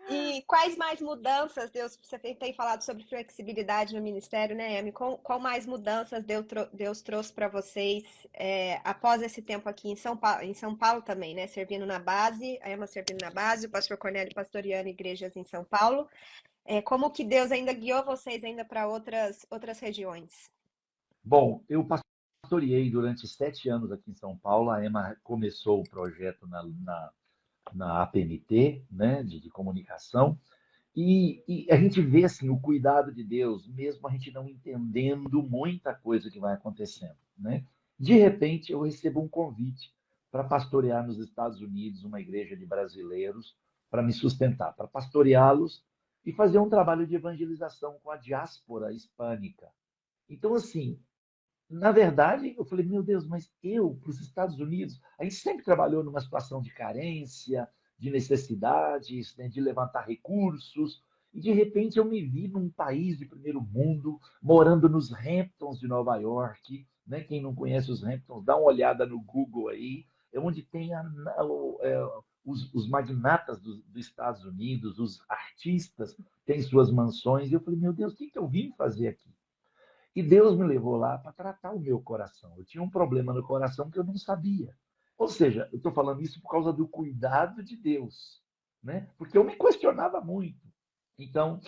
E quais mais mudanças, Deus, você tem falado sobre flexibilidade no ministério, né, Amy? Qual mais mudanças Deus trouxe para vocês após esse tempo aqui em São Paulo também, né? Servindo na base, a Emma servindo na base, o pastor Cornélio pastoreando igrejas em São Paulo. Como que Deus ainda guiou vocês ainda para outras regiões? Bom, eu pastoreei durante 7 anos aqui em São Paulo. A Emma começou o projeto na APMT, né, de comunicação. E a gente vê assim o cuidado de Deus, mesmo a gente não entendendo muita coisa que vai acontecendo, né? De repente, eu recebo um convite para pastorear nos Estados Unidos uma igreja de brasileiros, para me sustentar, para pastoreá-los e fazer um trabalho de evangelização com a diáspora hispânica. Então, assim, na verdade, eu falei, meu Deus, mas eu, para os Estados Unidos, a gente sempre trabalhou numa situação de carência, de necessidades, né, de levantar recursos, e de repente eu me vi num país de primeiro mundo, morando nos Hamptons de Nova York, né? Quem não conhece os Hamptons, dá uma olhada no Google aí, é onde tem os magnatas dos Estados Unidos, os artistas têm suas mansões, e eu falei, meu Deus, o que eu vim fazer aqui? E Deus me levou lá para tratar o meu coração. Eu tinha um problema no coração que eu não sabia. Ou seja, eu estou falando isso por causa do cuidado de Deus, né? Porque eu me questionava muito. Então,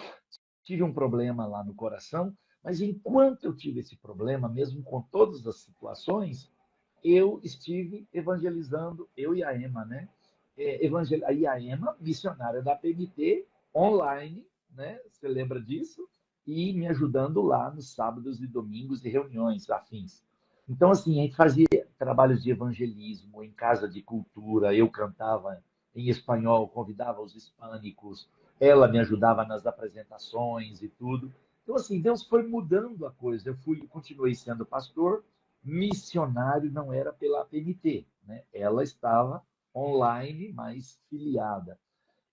tive um problema lá no coração, mas enquanto eu tive esse problema, mesmo com todas as situações, eu estive evangelizando, eu e a Emma, né? E a Emma, missionária da PMT, online, né? Você lembra disso? E me ajudando lá nos sábados e domingos e reuniões afins. Então, assim, a gente fazia trabalhos de evangelismo em casa de cultura, eu cantava em espanhol, convidava os hispânicos, ela me ajudava nas apresentações e tudo. Então, assim, Deus foi mudando a coisa. Continuei sendo pastor, missionário não era pela PMT, né? Ela estava online, mas filiada.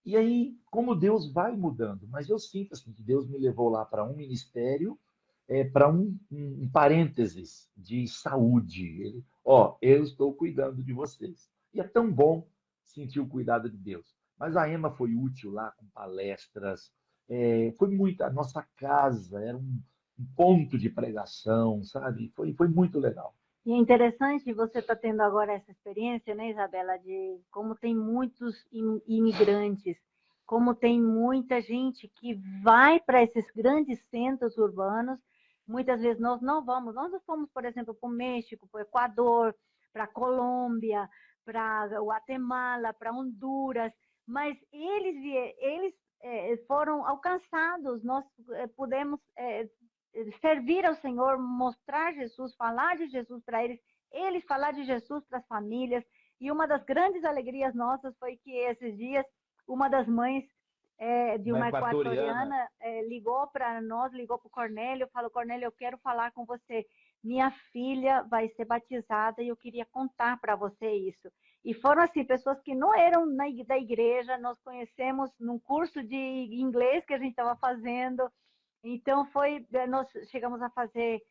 E aí, como Deus vai mudando, mas eu sinto assim que Deus me levou lá para um ministério, para um parênteses de saúde. Ele, ó, eu estou cuidando de vocês. E é tão bom sentir o cuidado de Deus. Mas a Ema foi útil lá com palestras, foi muito, a nossa casa era um ponto de pregação, sabe? Foi muito legal. E é interessante você estar tendo agora essa experiência, né, Isabela, de como tem muitos imigrantes, como tem muita gente que vai para esses grandes centros urbanos. Muitas vezes nós não vamos, nós não fomos, por exemplo, para o México, para o Equador, para a Colômbia, para Guatemala, para Honduras, mas eles foram alcançados, nós pudemos servir ao Senhor, mostrar Jesus, falar de Jesus para eles falar de Jesus para as famílias. E uma das grandes alegrias nossas foi que esses dias uma das mães de Uma uma equatoriana. equatoriana ligou para nós, ligou para o Cornélio, falou: Cornélio, eu quero falar com você. Minha filha vai ser batizada e eu queria contar para você isso. E foram assim, pessoas que não eram da igreja, nós conhecemos num curso de inglês que a gente estava fazendo. Então, nós chegamos a fazer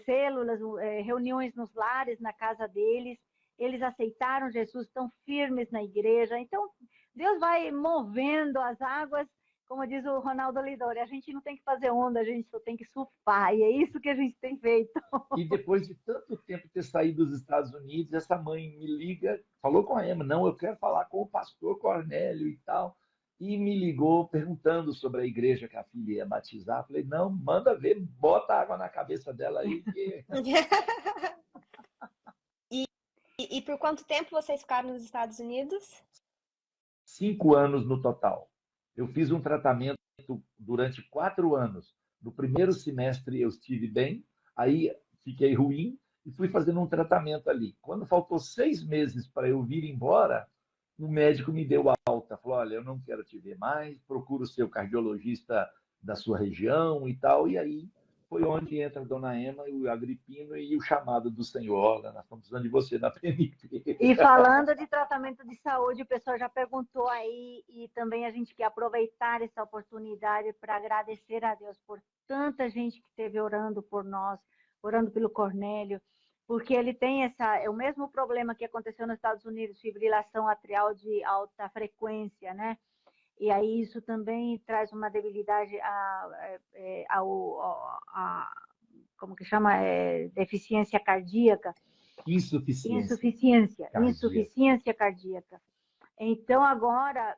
células, reuniões nos lares, na casa deles. Eles aceitaram Jesus, estão firmes na igreja. Então, Deus vai movendo as águas, como diz o Ronaldo Lidori. A gente não tem que fazer onda, a gente só tem que surfar. E é isso que a gente tem feito. E depois de tanto tempo ter saído dos Estados Unidos, essa mãe me liga, falou com a Emma, não, eu quero falar com o pastor Cornélio e tal, e me ligou perguntando sobre a igreja que a filha ia batizar. Falei, não, manda ver, bota água na cabeça dela aí, que E, e por quanto tempo vocês ficaram nos Estados Unidos? 5 anos no total. Eu fiz um tratamento durante 4 anos. No primeiro semestre eu estive bem, aí fiquei ruim e fui fazendo um tratamento ali. Quando faltou 6 meses para eu vir embora, o médico me deu alta. Falou: olha, eu não quero te ver mais, procura o seu cardiologista da sua região e tal. E aí foi onde entra a dona Ema, o Agripino e o chamado do Senhor. Olha, nós estamos precisando de você na PNP. E falando de tratamento de saúde, o pessoal já perguntou aí, e também a gente quer aproveitar essa oportunidade para agradecer a Deus por tanta gente que esteve orando por nós, orando pelo Cornélio, porque ele tem é o mesmo problema que aconteceu nos Estados Unidos, fibrilação atrial de alta frequência, né? E aí isso também traz uma debilidade como que chama? Deficiência cardíaca. Insuficiência cardíaca. Insuficiência cardíaca. Então, agora,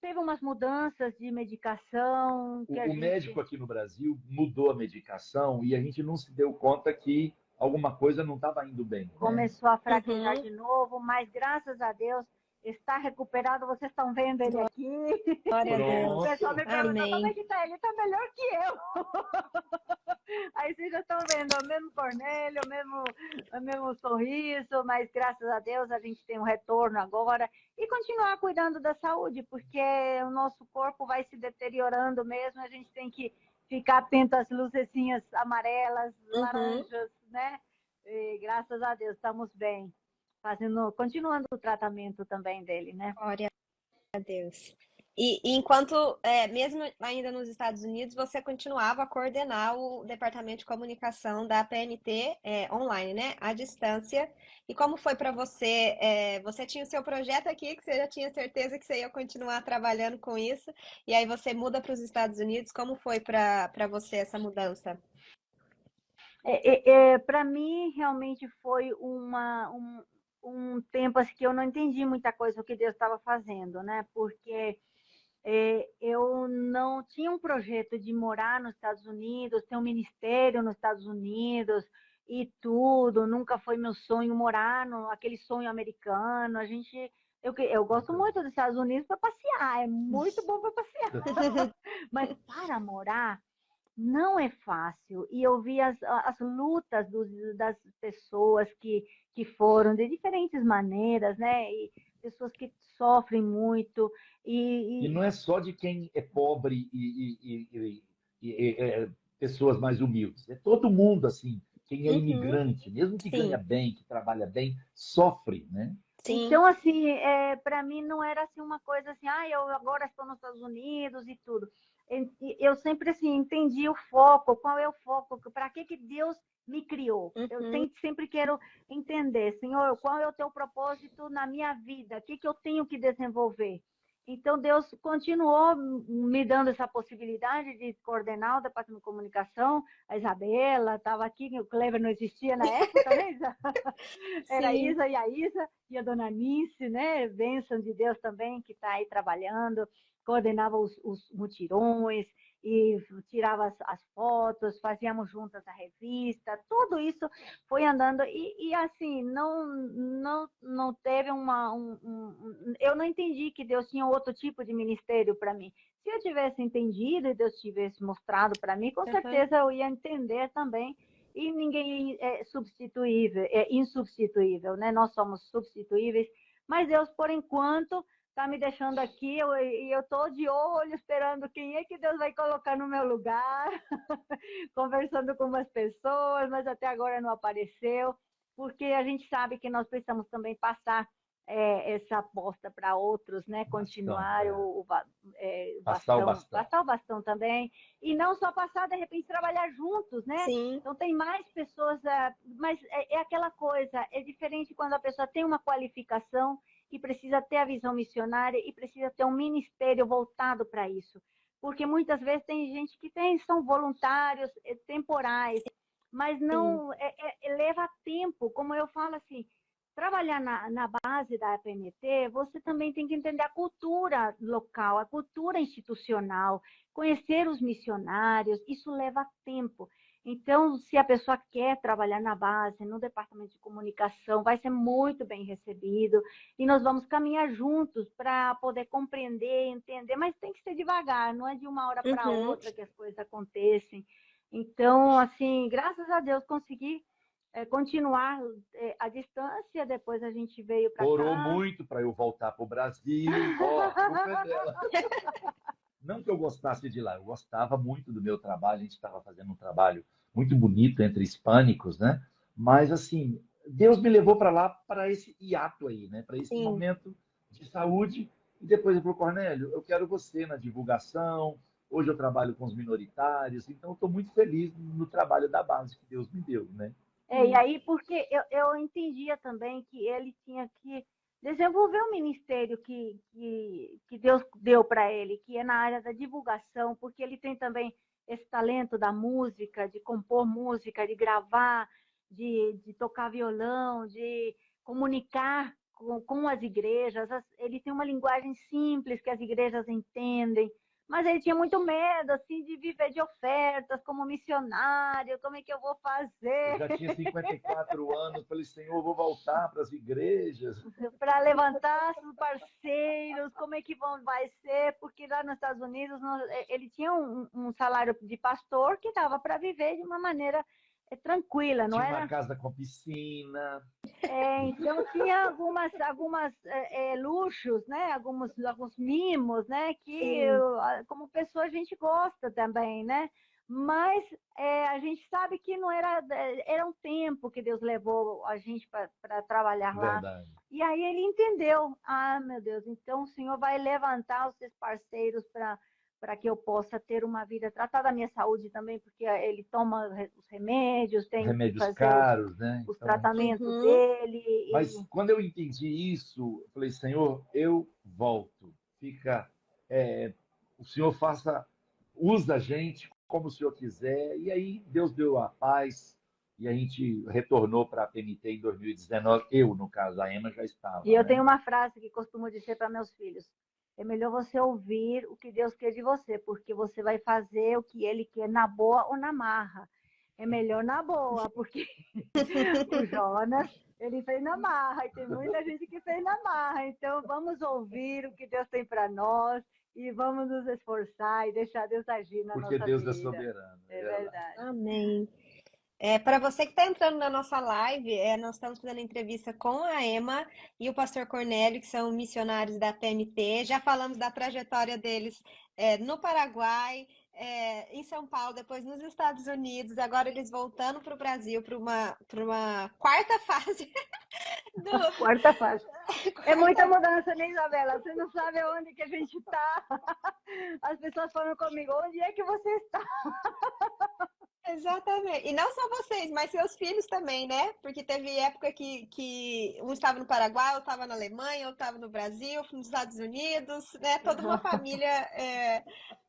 teve umas mudanças de medicação que a O gente médico aqui no Brasil mudou a medicação e a gente não se deu conta que alguma coisa não estava indo bem, né? começou a fraquejar Uhum. de novo, mas graças a Deus está recuperado. Vocês estão vendo ele aqui. Glória a O Deus. pessoal Pronto. me perguntou como é Amém. que está. Ele está melhor que eu. Aí vocês já estão vendo o mesmo Cornélio, o mesmo sorriso, mas graças a Deus a gente tem um retorno agora e continuar cuidando da saúde, porque o nosso corpo vai se deteriorando mesmo, a gente tem que ficar atento às luzecinhas amarelas, Uhum. laranjas, né? E graças a Deus estamos bem, continuando o tratamento também dele, né? Glória a Deus. E enquanto, mesmo ainda nos Estados Unidos, você continuava a coordenar o departamento de comunicação da PNT online, né? À distância. E como foi para você? Você tinha o seu projeto aqui, que você já tinha certeza que você ia continuar trabalhando com isso, e aí você muda para os Estados Unidos. Como foi para você essa mudança? Para mim, realmente foi um tempo assim, que eu não entendi muita coisa o que Deus estava fazendo, né? Porque eu não tinha um projeto de morar nos Estados Unidos, ter um ministério nos Estados Unidos e tudo. Nunca foi meu sonho morar aquele sonho americano. Eu gosto muito dos Estados Unidos para passear, é muito bom para passear. Mas para morar não é fácil. E eu vi as lutas das pessoas que foram de diferentes maneiras, né? E pessoas que sofrem muito. E E, não é só de quem é pobre pessoas mais humildes. É todo mundo assim. Quem é Uhum. imigrante, mesmo que ganha Sim, bem, que trabalha bem, sofre, né? Sim. Então, assim, para mim não era assim uma coisa assim, eu agora estou nos Estados Unidos e tudo. Eu sempre assim entendi o foco, qual é o foco, para que Deus me criou. Eu Uhum. sempre quero entender, Senhor, qual é o teu propósito na minha vida, o que eu tenho que desenvolver. Então, Deus continuou me dando essa possibilidade de coordenar o departamento de comunicação. A Isabela estava aqui, o Cleber não existia na época, né? Era a Sim. Isa e a dona Nice, né? Bênção de Deus também, que está aí trabalhando, coordenava os mutirões e tirava as fotos, fazíamos juntas a revista, tudo isso foi andando e assim, não teve eu não entendi que Deus tinha outro tipo de ministério para mim. Se eu tivesse entendido e Deus tivesse mostrado para mim, com Uhum. certeza eu ia entender também e ninguém é substituível, é insubstituível, né? Nós somos substituíveis, mas Deus, por enquanto, está me deixando aqui e eu estou de olho esperando quem é que Deus vai colocar no meu lugar, conversando com umas pessoas, mas até agora não apareceu, porque a gente sabe que nós precisamos também passar essa aposta para outros, né? Bastão, Continuar é. o Passar o bastão, bastão. passar o bastão também, e não só passar, de repente trabalhar juntos, né? Sim. Então tem mais pessoas, mas é aquela coisa, é diferente quando a pessoa tem uma qualificação e precisa ter a visão missionária e precisa ter um ministério voltado para isso. Porque muitas vezes tem gente que são voluntários temporais, mas Sim. não leva tempo, como eu falo assim, trabalhar na base da APMT, você também tem que entender a cultura local, a cultura institucional, conhecer os missionários, isso leva tempo. Então, se a pessoa quer trabalhar na base, no departamento de comunicação, vai ser muito bem recebido e nós vamos caminhar juntos para poder compreender, entender, mas tem que ser devagar, não é de uma hora para Uhum. outra que as coisas acontecem. Então, assim, graças a Deus consegui continuar à distância, depois a gente veio para Orou cá. muito para eu voltar para o Brasil. Ó, a culpa é dela. Não que eu gostasse de lá, eu gostava muito do meu trabalho, a gente estava fazendo um trabalho muito bonito entre hispânicos, né? Mas, assim, Deus me levou para lá para esse hiato aí, né? Para esse Sim. momento de saúde. E depois ele falou, Cornélio, eu quero você na divulgação. Hoje eu trabalho com os minoritários, então eu estou muito feliz no trabalho da base que Deus me deu, né? E Sim. aí, porque eu entendia também que ele tinha que desenvolver um ministério que Deus deu para ele, que é na área da divulgação, porque ele tem também esse talento da música, de compor música, de gravar, de tocar violão, de comunicar com as igrejas. Ele tem uma linguagem simples que as igrejas entendem. Mas ele tinha muito medo, assim, de viver de ofertas como missionário, como é que eu vou Eu fazer já tinha 54 anos, falei, Senhor, eu vou voltar para as igrejas. para levantar os parceiros, como é que vai ser, porque lá nos Estados Unidos ele tinha um salário de pastor que dava para viver de uma maneira tranquila, não Tinha uma era? casa com piscina. Então tinha algumas luxos, né? Alguns mimos, né? Que Sim. como pessoa a gente gosta também, né? Mas a gente sabe que não era um tempo que Deus levou a gente para trabalhar lá. Verdade. E aí ele entendeu, meu Deus, então o Senhor vai levantar os seus parceiros para que eu possa ter uma vida, tratar da minha saúde também, porque ele toma os remédios, tem que Remédios fazer caros, né? os Então, tratamentos Uhum. dele. mas quando eu entendi isso, eu falei, Senhor, eu volto. Fica, o Senhor faça, usa a gente como o Senhor quiser. E aí Deus deu a paz e a gente retornou para a PMT em 2019. Eu, no caso, a Emma já E estava, eu tenho né? uma frase que costumo dizer para meus filhos: é melhor você ouvir o que Deus quer de você, porque você vai fazer o que Ele quer na boa ou na marra. É melhor na boa, porque o Jonas, ele fez na marra, e tem muita gente que fez na marra. Então, vamos ouvir o que Deus tem para nós e vamos nos esforçar e deixar Deus agir na Porque nossa Deus é vida. soberano, é É verdade. verdade. Amém. Para você que está entrando na nossa live, nós estamos fazendo entrevista com a Emma e o pastor Cornélio, que são missionários da PMT. Já falamos da trajetória deles no Paraguai, em São Paulo, depois nos Estados Unidos, agora eles voltando para o Brasil para uma quarta fase do. Quarta fase. É muita Quarta. mudança, né, Isabela? Você não sabe onde que a gente está. As pessoas falam comigo, onde é que você está? Exatamente. E não só vocês, mas seus filhos também, né? Porque teve época que um estava no Paraguai, outro estava na Alemanha, outro estava no Brasil, nos Estados Unidos, né? Toda uma família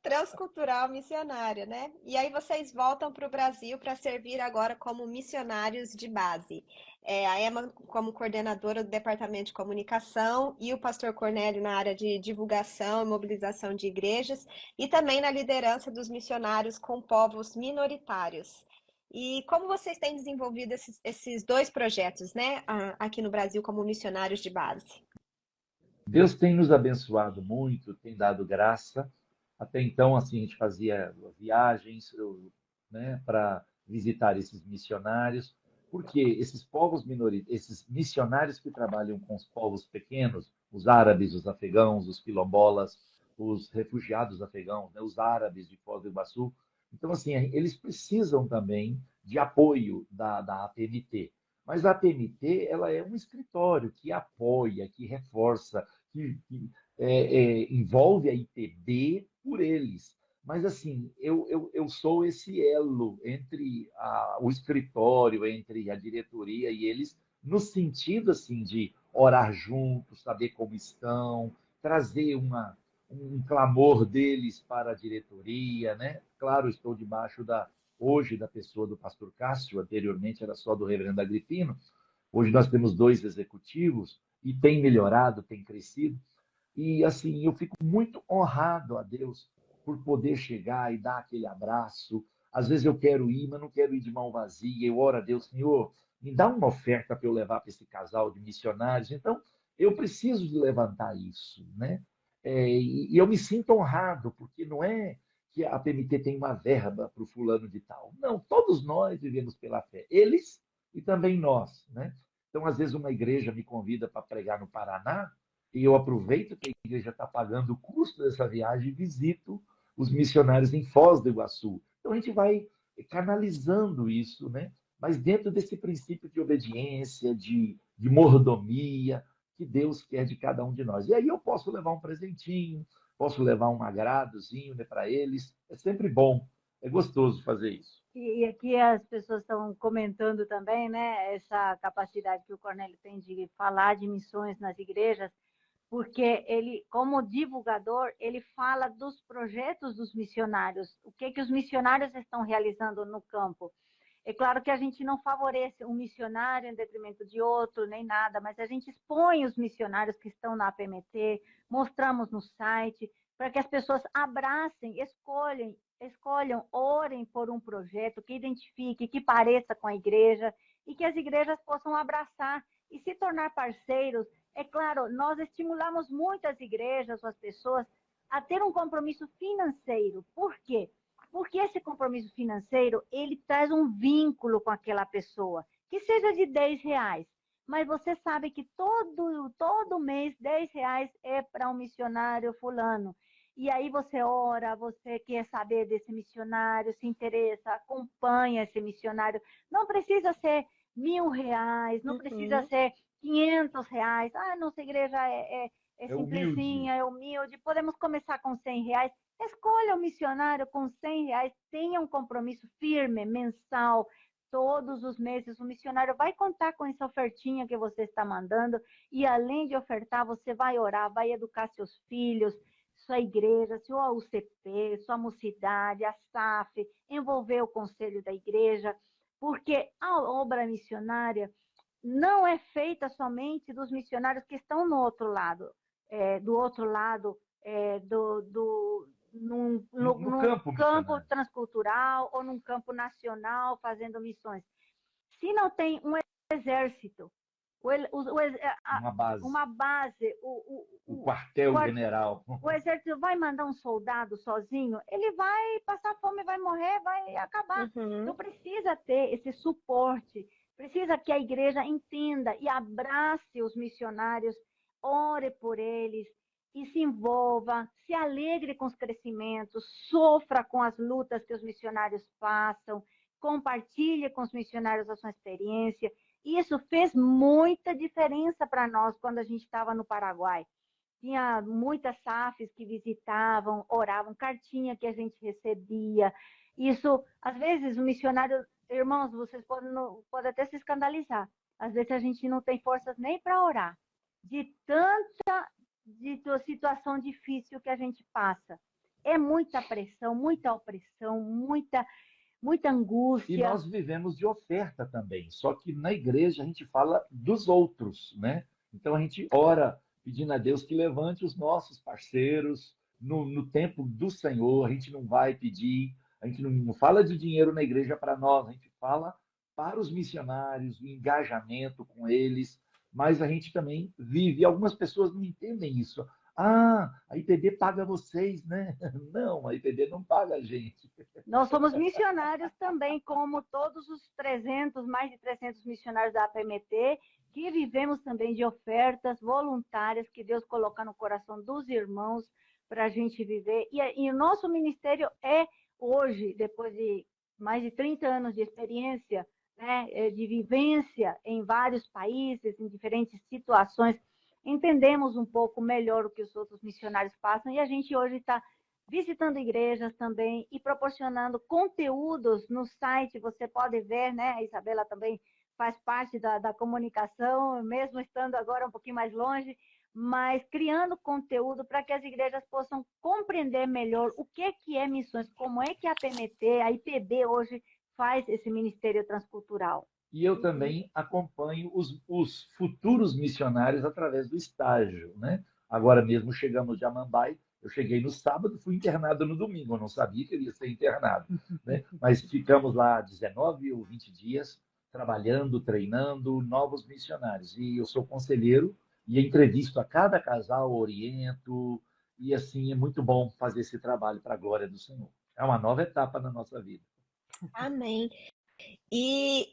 transcultural missionária, né? E aí vocês voltam para o Brasil para servir agora como missionários de base. A Emma como coordenadora do Departamento de Comunicação e o pastor Cornélio na área de divulgação e mobilização de igrejas e também na liderança dos missionários com povos minoritários. E como vocês têm desenvolvido esses dois projetos, né, aqui no Brasil como missionários de base? Deus tem nos abençoado muito, tem dado graça. Até então, assim, a gente fazia viagens, né, para visitar esses missionários, porque esses povos minoritários, esses missionários que trabalham com os povos pequenos, os árabes, os afegãos, os quilombolas, os refugiados afegãos, né, os árabes de Foz do Iguaçu. Então, assim, eles precisam também de apoio da APMT. Mas a APMT, ela é um escritório que apoia, que reforça, que envolve a IPB por eles. Mas, assim, eu sou esse elo entre o escritório, entre a diretoria e eles, no sentido, assim, de orar juntos, saber como estão, trazer um clamor deles para a diretoria, né? Claro, estou debaixo hoje da pessoa do pastor Cássio, anteriormente era só do reverendo Agripino, hoje nós temos dois executivos e tem melhorado, tem crescido. E assim, eu fico muito honrado a Deus por poder chegar e dar aquele abraço. Às vezes eu quero ir, mas não quero ir de mão vazia. Eu oro a Deus, Senhor, me dá uma oferta para eu levar para esse casal de missionários. Então, eu preciso de levantar isso, né? E eu me sinto honrado, porque não é que a PMT tem uma verba para o fulano de tal. Não, todos nós vivemos pela fé. Eles e também nós, né? Então, às vezes, uma igreja me convida para pregar no Paraná, e eu aproveito que a igreja está pagando o custo dessa viagem e visito os missionários em Foz do Iguaçu. Então a gente vai canalizando isso, né? Mas dentro desse princípio de obediência, de mordomia, que Deus quer de cada um de nós. E aí eu posso levar um presentinho, posso levar um agradozinho, né, para eles. É sempre bom, é gostoso fazer isso. E aqui as pessoas estão comentando também, né, essa capacidade que o Cornélio tem de falar de missões nas igrejas, porque ele, como divulgador, ele fala dos projetos dos missionários, o que os missionários estão realizando no campo. É claro que a gente não favorece um missionário em detrimento de outro, nem nada, mas a gente expõe os missionários que estão na APMT, mostramos no site, para que as pessoas abracem, escolham, orem por um projeto que identifique, que pareça com a igreja, e que as igrejas possam abraçar e se tornar parceiros. É claro, nós estimulamos muitas igrejas, as pessoas, a ter um compromisso financeiro. Por quê? Porque esse compromisso financeiro, ele traz um vínculo com aquela pessoa, que seja de R$ 10, mas você sabe que todo mês R$ 10 é para um missionário fulano. E aí você ora, você quer saber desse missionário, se interessa, acompanha esse missionário. Não precisa ser R$ 1.000, não precisa Uhum. ser R$ 500. Ah, nossa igreja é É humilde. simplesinha, é humilde. Podemos começar com R$ 100. Escolha um missionário com R$ 100, tenha um compromisso firme, mensal, todos os meses. O missionário vai contar com essa ofertinha que você está mandando e, além de ofertar, você vai orar, vai educar seus filhos, sua igreja, sua UCP, sua mocidade, a SAF, envolver o conselho da igreja, porque a obra missionária não é feita somente dos missionários que estão no outro lado, do outro lado No num campo campo missionário, transcultural ou num campo nacional fazendo missões. Se não tem um exército, uma base, uma base, o quartel-general. o exército vai mandar um soldado sozinho, ele vai passar fome, vai morrer, vai acabar. Então Uhum. precisa ter esse suporte, precisa que a igreja entenda e abrace os missionários, ore por eles, e se envolva, se alegre com os crescimentos, sofra com as lutas que os missionários passam, compartilhe com os missionários a sua experiência. Isso fez muita diferença para nós quando a gente estava no Paraguai. Tinha muitas SAFs que visitavam, oravam, cartinha que a gente recebia. Isso, às vezes, o missionário, irmãos, vocês podem até se escandalizar. Às vezes a gente não tem forças nem para orar, de tanta situação difícil que a gente passa. É muita pressão, muita opressão, muita E angústia. nós vivemos de oferta também, só que na igreja a gente fala dos outros, né? Então a gente ora pedindo a Deus que levante os nossos parceiros no tempo do Senhor. A gente não vai pedir, a gente não fala de dinheiro na igreja para nós, a gente fala para os missionários, o engajamento com eles, mas a gente também vive. E algumas pessoas não entendem isso. Ah, a IPB paga vocês, né? Não, a IPB não paga a gente. Nós somos missionários também, como todos os 300, mais de 300 missionários da APMT, que vivemos também de ofertas voluntárias que Deus coloca no coração dos irmãos para a gente viver. E o nosso ministério é, hoje, depois de mais de 30 anos de experiência, né, de vivência em vários países, em diferentes situações, entendemos um pouco melhor o que os outros missionários passam e a gente hoje está visitando igrejas também e proporcionando conteúdos no site. Você pode ver, né? A Isabela também faz parte da comunicação, mesmo estando agora um pouquinho mais longe, mas criando conteúdo para que as igrejas possam compreender melhor o que é missões, como é que a PMT, a IPB hoje faz esse ministério transcultural. E eu também acompanho os futuros missionários através do estágio, né? Agora mesmo chegamos de Amambai, eu cheguei no sábado, fui internado no domingo, eu não sabia que eu ia ser internado, né? Mas ficamos lá 19 ou 20 dias trabalhando, treinando novos missionários. E eu sou conselheiro e entrevisto a cada casal, oriento, e assim é muito bom fazer esse trabalho para a glória do Senhor. É uma nova etapa na nossa vida. Amém. E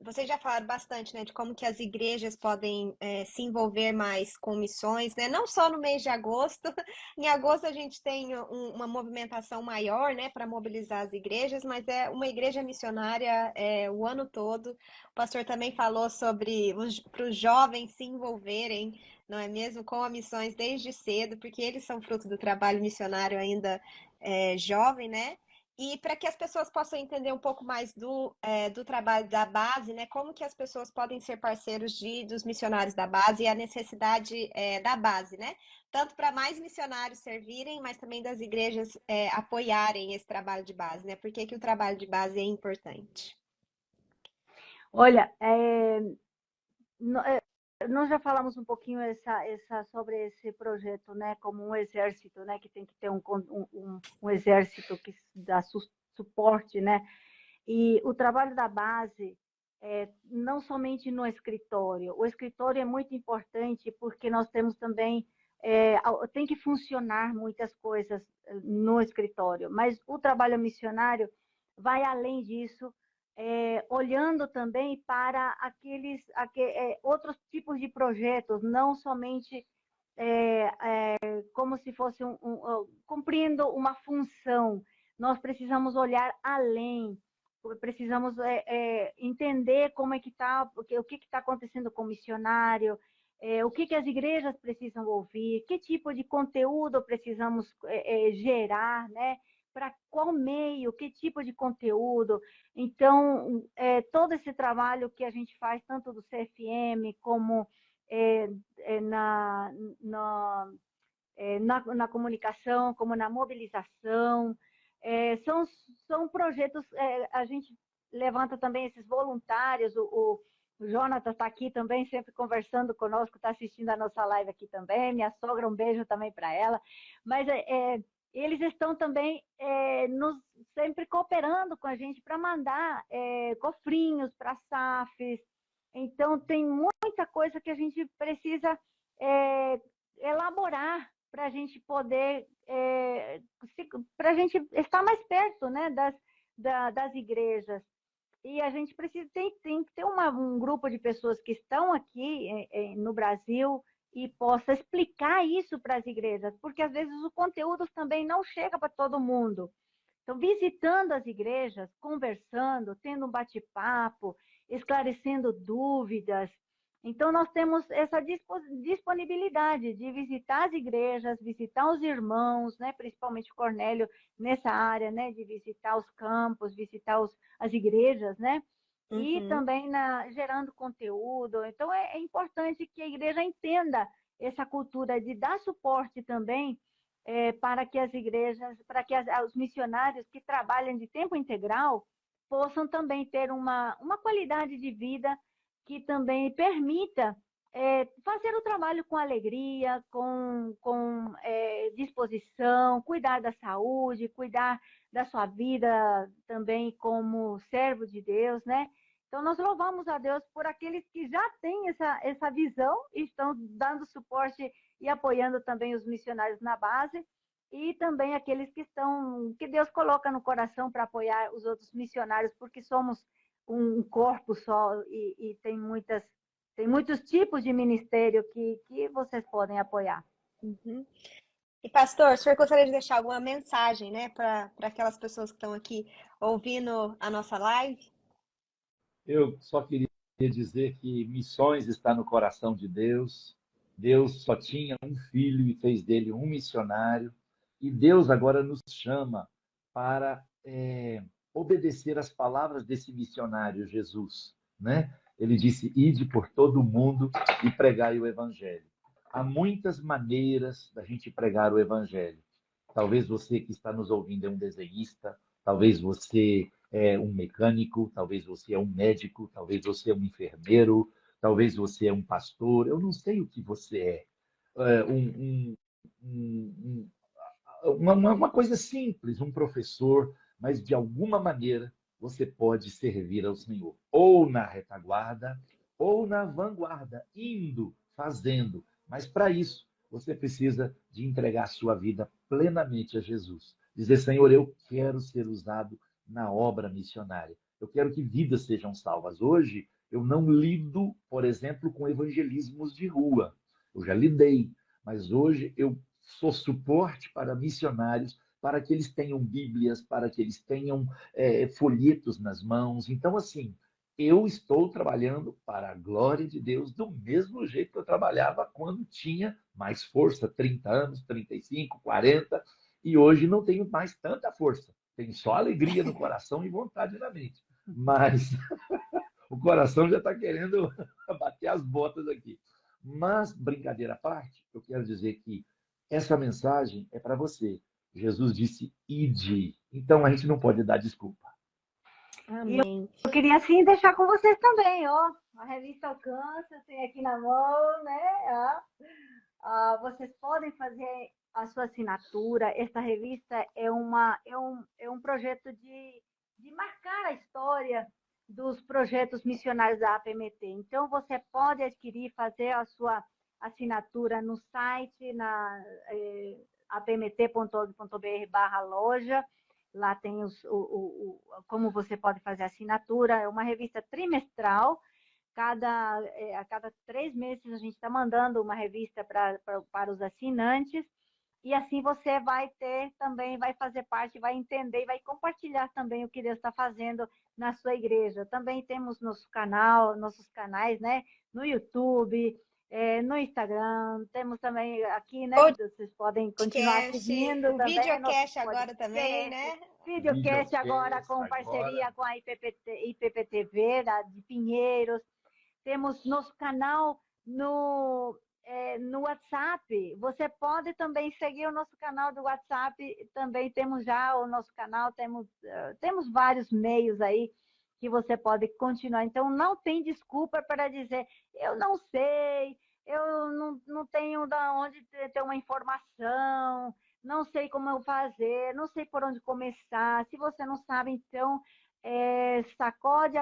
vocês já falaram bastante, né, de como que as igrejas podem se envolver mais com missões, né? Não só no mês de agosto. Em agosto a gente tem uma movimentação maior, né, para mobilizar as igrejas, mas é uma igreja missionária o ano todo. O pastor também falou sobre para os jovens se envolverem, não é mesmo, com as missões desde cedo, porque eles são fruto do trabalho missionário ainda jovem, né? E para que as pessoas possam entender um pouco mais do trabalho da base, né? Como que as pessoas podem ser parceiros dos missionários da base e a necessidade da base, né? Tanto para mais missionários servirem, mas também das igrejas apoiarem esse trabalho de base, né? Por que que o trabalho de base é importante? Olha, nós já falamos um pouquinho sobre esse projeto, né, como um exército, né, que tem que ter um exército que dá suporte, né, e o trabalho da base não somente no escritório. O escritório é muito importante porque nós temos também tem que funcionar muitas coisas no escritório, mas o trabalho missionário vai além disso, olhando também para outros tipos de projetos, não somente como se fosse cumprindo uma função. Nós precisamos olhar além, precisamos entender como é que está, o que está acontecendo com o missionário, o que as igrejas precisam ouvir, que tipo de conteúdo precisamos gerar, né? Para qual meio, que tipo de conteúdo. Então, todo esse trabalho que a gente faz, tanto do CFM como na comunicação, como na mobilização, são projetos, a gente levanta também esses voluntários, o Jonathan está aqui também, sempre conversando conosco, está assistindo a nossa live aqui também, minha sogra, um beijo também para ela, mas eles estão também sempre cooperando com a gente para mandar cofrinhos para SAFs. Então, tem muita coisa que a gente precisa elaborar para a gente poder, para a gente estar mais perto, né, das igrejas. E a gente tem que ter um grupo de pessoas que estão aqui no Brasil, e possa explicar isso para as igrejas, porque às vezes o conteúdo também não chega para todo mundo. Então, visitando as igrejas, conversando, tendo um bate-papo, esclarecendo dúvidas. Então, nós temos essa disponibilidade de visitar as igrejas, visitar os irmãos, né? Principalmente Cornélio nessa área, né? De visitar os campos, visitar as igrejas, né? E Uhum. também gerando conteúdo. Então, é importante que a igreja entenda essa cultura de dar suporte também para que as igrejas, para que os missionários que trabalham de tempo integral possam também ter uma qualidade de vida que também permita fazer o trabalho com alegria, com disposição, cuidar da saúde, cuidar da sua vida também como servo de Deus, né? Então, nós louvamos a Deus por aqueles que já têm essa visão e estão dando suporte e apoiando também os missionários na base, e também aqueles que Deus coloca no coração para apoiar os outros missionários, porque somos um corpo só e tem muitos tipos de ministério que vocês podem apoiar. Uhum. E, pastor, o senhor gostaria de deixar alguma mensagem, né, para aquelas pessoas que estão aqui ouvindo a nossa live? Eu só queria dizer que missões está no coração de Deus. Deus só tinha um filho e fez dele um missionário. E Deus agora nos chama para obedecer às palavras desse missionário, Jesus, né? Ele disse: ide por todo o mundo e pregai o evangelho. Há muitas maneiras da gente pregar o evangelho. Talvez você que está nos ouvindo é um desenhista, talvez você é um mecânico, talvez você é um médico, talvez você é um enfermeiro, talvez você é um pastor, eu não sei o que você é. É um, uma coisa simples, um professor, mas de alguma maneira você pode servir ao Senhor, ou na retaguarda, ou na vanguarda, indo, fazendo. Mas para isso, você precisa de entregar a sua vida plenamente a Jesus. Dizer: Senhor, eu quero ser usado na obra missionária. Eu quero que vidas sejam salvas. Hoje, eu não lido, por exemplo, com evangelismos de rua. Eu já lidei, mas hoje eu sou suporte para missionários, para que eles tenham Bíblias, para que eles tenham folhetos nas mãos. Então, assim, eu estou trabalhando para a glória de Deus do mesmo jeito que eu trabalhava quando tinha mais força, 30 anos, 35, 40, e hoje não tenho mais tanta força. Tenho só alegria no coração e vontade na mente. Mas o coração já está querendo bater as botas aqui. Mas, brincadeira à parte, eu quero dizer que essa mensagem é para você. Jesus disse: ide. Então a gente não pode dar desculpa. E eu, Amém. eu queria, assim, deixar com vocês também, ó. A revista Alcança, tem aqui na mão, né? Vocês podem fazer a sua assinatura. Esta revista é um projeto de marcar a história dos projetos missionários da APMT. Então, você pode adquirir, fazer a sua assinatura no site, apmt.org.br/loja. Lá tem como você pode fazer a assinatura. É uma revista trimestral. A cada 3 meses a gente está mandando uma revista para os assinantes, e assim você vai ter também, vai fazer parte, vai entender e vai compartilhar também o que Deus está fazendo na sua igreja. Também temos nossos canais, né? No YouTube, no Instagram, temos também aqui, né? Que vocês podem continuar Podcast, seguindo o também, nosso videocast agora também, podcast, né? videocast agora Videocast com agora. parceria com a IPPTV, de Pinheiros. Temos nosso canal no WhatsApp. Você pode também seguir o nosso canal do WhatsApp. Também temos já o nosso canal, temos vários meios aí que você pode continuar. Então, não tem desculpa para dizer: eu não sei, eu não tenho da onde ter uma informação, não sei como eu fazer, não sei por onde começar. Se você não sabe, então sacode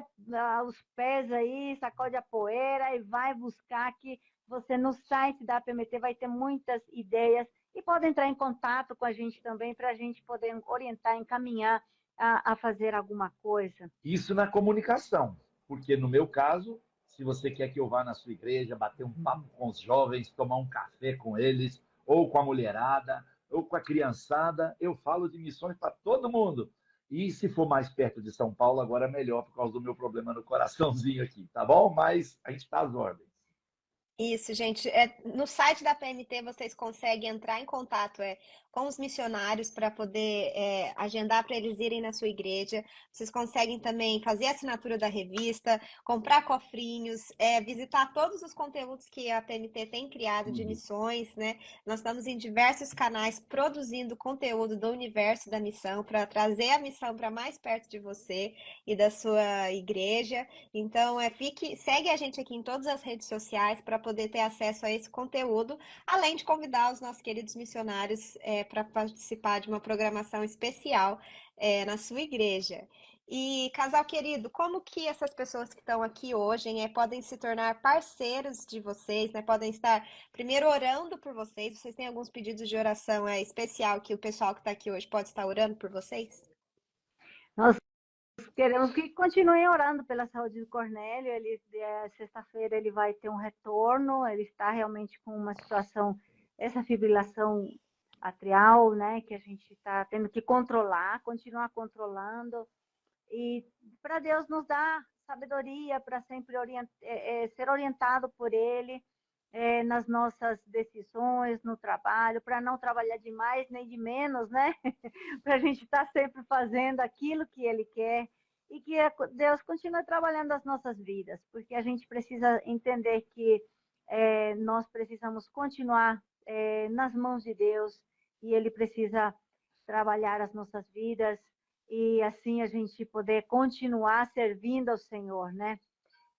os pés aí, sacode a poeira e vai buscar, que você no site da APMT vai ter muitas ideias, e pode entrar em contato com a gente também para a gente poder orientar, encaminhar a fazer alguma coisa. Isso na comunicação, porque no meu caso, Se você quer que eu vá na sua igreja, bater um papo com os jovens, tomar um café com eles, ou com a mulherada, ou com a criançada, eu falo de missões para todo mundo. E se for mais perto de São Paulo, agora é melhor por causa do meu problema no coraçãozinho aqui, tá bom? Mas a gente está às ordens. Isso, gente. No site da PNT vocês conseguem entrar em contato com os missionários para poder agendar para eles irem na sua igreja. Vocês conseguem também fazer a assinatura da revista, comprar cofrinhos, visitar todos os conteúdos que a PNT tem criado de Tudo. missões, né? Nós estamos em diversos canais produzindo conteúdo do universo da missão para trazer a missão para mais perto de você e da sua igreja. Então, segue a gente aqui em todas as redes sociais para poder ter acesso a esse conteúdo, além de convidar os nossos queridos missionários para participar de uma programação especial na sua igreja. E, casal querido, como que essas pessoas que estão aqui hoje podem se tornar parceiros de vocês, né? Podem estar primeiro orando por vocês. Vocês têm alguns pedidos de oração especial que o pessoal que está aqui hoje pode estar orando por vocês? Nós queremos que continuem orando pela saúde do Cornélio. Sexta-feira ele vai ter um retorno. Ele está realmente com uma situação, essa fibrilação atrial, né, que a gente está tendo que controlar, continuar controlando. E para Deus nos dar sabedoria para sempre ser orientado por Ele nas nossas decisões, no trabalho, para não trabalhar demais nem de menos, né? Para a gente estar sempre fazendo aquilo que Ele quer e que Deus continue trabalhando as nossas vidas, porque a gente precisa entender que nós precisamos continuar nas mãos de Deus e Ele precisa trabalhar as nossas vidas e assim a gente poder continuar servindo ao Senhor, né?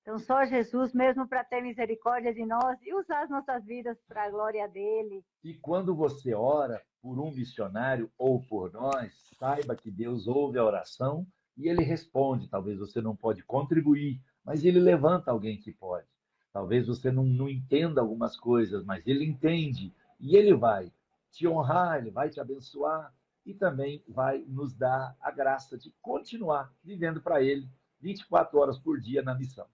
Então, só Jesus mesmo para ter misericórdia de nós e usar as nossas vidas para a glória dele. E quando você ora por um missionário ou por nós, saiba que Deus ouve a oração e ele responde. Talvez você não pode contribuir, mas ele levanta alguém que pode. Talvez você não entenda algumas coisas, mas ele entende e ele vai te honrar, ele vai te abençoar e também vai nos dar a graça de continuar vivendo para ele 24 horas por dia na missão.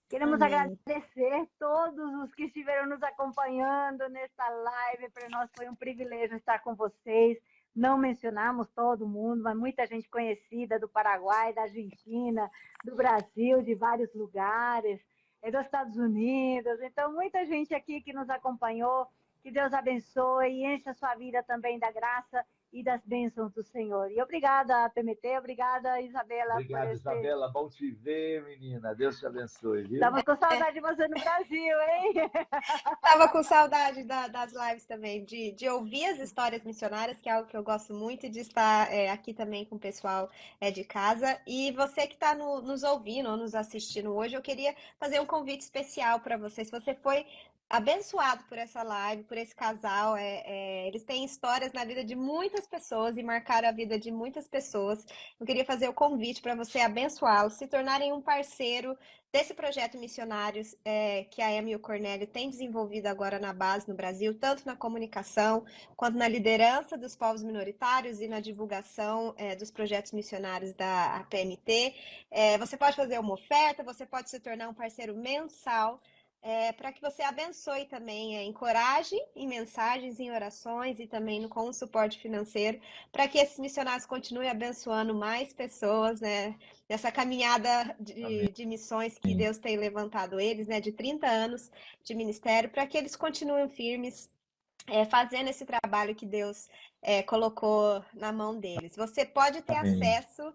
Queremos Amém. agradecer todos os que estiveram nos acompanhando nesta live. Para nós foi um privilégio estar com vocês. Não mencionamos todo mundo, mas muita gente conhecida do Paraguai, da Argentina, do Brasil, de vários lugares, dos Estados Unidos. Então, muita gente aqui que nos acompanhou. Que Deus abençoe e encha a sua vida também da graça e das bênçãos do Senhor. E obrigada, PMT, obrigada, Isabela, por Obrigado, Isabela. Bom te ver, menina. Deus te abençoe, viu? Estamos com saudade de você no Brasil, hein? Tava com saudade das lives também, de ouvir as histórias missionárias, que é algo que eu gosto muito, de estar aqui também com o pessoal de casa. E você que está nos ouvindo ou nos assistindo hoje, eu queria fazer um convite especial para você. Se você foi abençoado por essa live, por esse casal, eles têm histórias na vida de muitas pessoas e marcaram a vida de muitas pessoas. Eu queria fazer o convite para você abençoá-los, se tornarem um parceiro desse projeto Missionários que a Amy e o Cornélio têm desenvolvido agora na base no Brasil, tanto na comunicação quanto na liderança dos povos minoritários e na divulgação dos projetos missionários da PMT. Você pode fazer uma oferta, você pode se tornar um parceiro mensal para que você abençoe também, encoraje em mensagens, em orações e também com o suporte financeiro, para que esses missionários continuem abençoando mais pessoas, né? Nessa caminhada de missões que Deus tem levantado eles, né? De 30 anos de ministério, para que eles continuem firmes, fazendo esse trabalho que Deus colocou na mão deles. Você pode ter Amém. acesso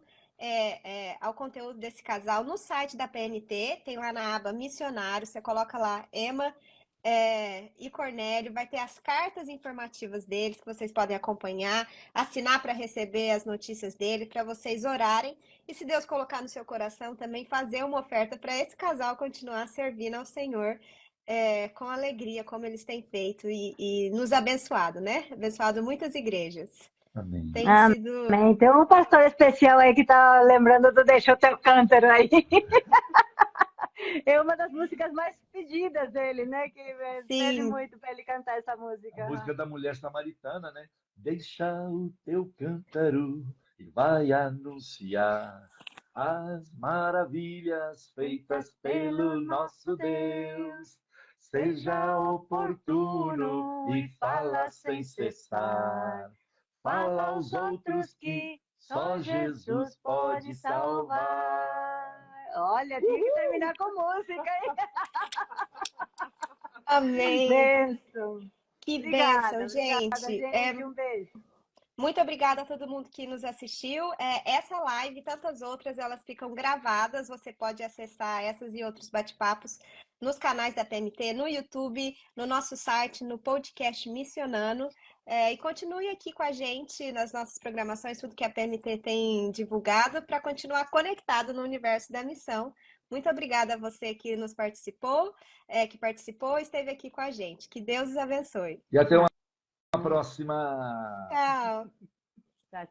ao conteúdo desse casal no site da PNT, tem lá na aba Missionário, você coloca lá Emma e Cornélio, vai ter as cartas informativas deles que vocês podem acompanhar, assinar para receber as notícias dele, para vocês orarem e, se Deus colocar no seu coração, também fazer uma oferta para esse casal continuar servindo ao Senhor com alegria, como eles têm feito e nos abençoado, né? Abençoado muitas igrejas. Amém. Tem sido. Amém. Tem um pastor especial aí que tá lembrando do Deixa o Teu Cântaro aí. É uma das músicas mais pedidas dele, né? Que pede Sim, muito para ele cantar essa A música. música da mulher samaritana, né? Deixa o teu cântaro e vai anunciar as maravilhas feitas pelo nosso Deus. Seja oportuno e fala sem cessar. Fala aos outros que só Jesus pode salvar. Olha, tinha que terminar com música, hein? Amém. Bênção. Que Obrigada, bênção, obrigada, gente. gente. Um beijo. Muito obrigada a todo mundo que nos assistiu. Essa live e tantas outras, elas ficam gravadas. Você pode acessar essas e outros bate-papos nos canais da PMT, no YouTube, no nosso site, no podcast Missionando. E continue aqui com a gente nas nossas programações, tudo que a PMT tem divulgado, para continuar conectado no universo da missão. Muito obrigada a você que nos participou, e esteve aqui com a gente. Que Deus os abençoe. E até uma próxima. Tchau. Tchau, tchau.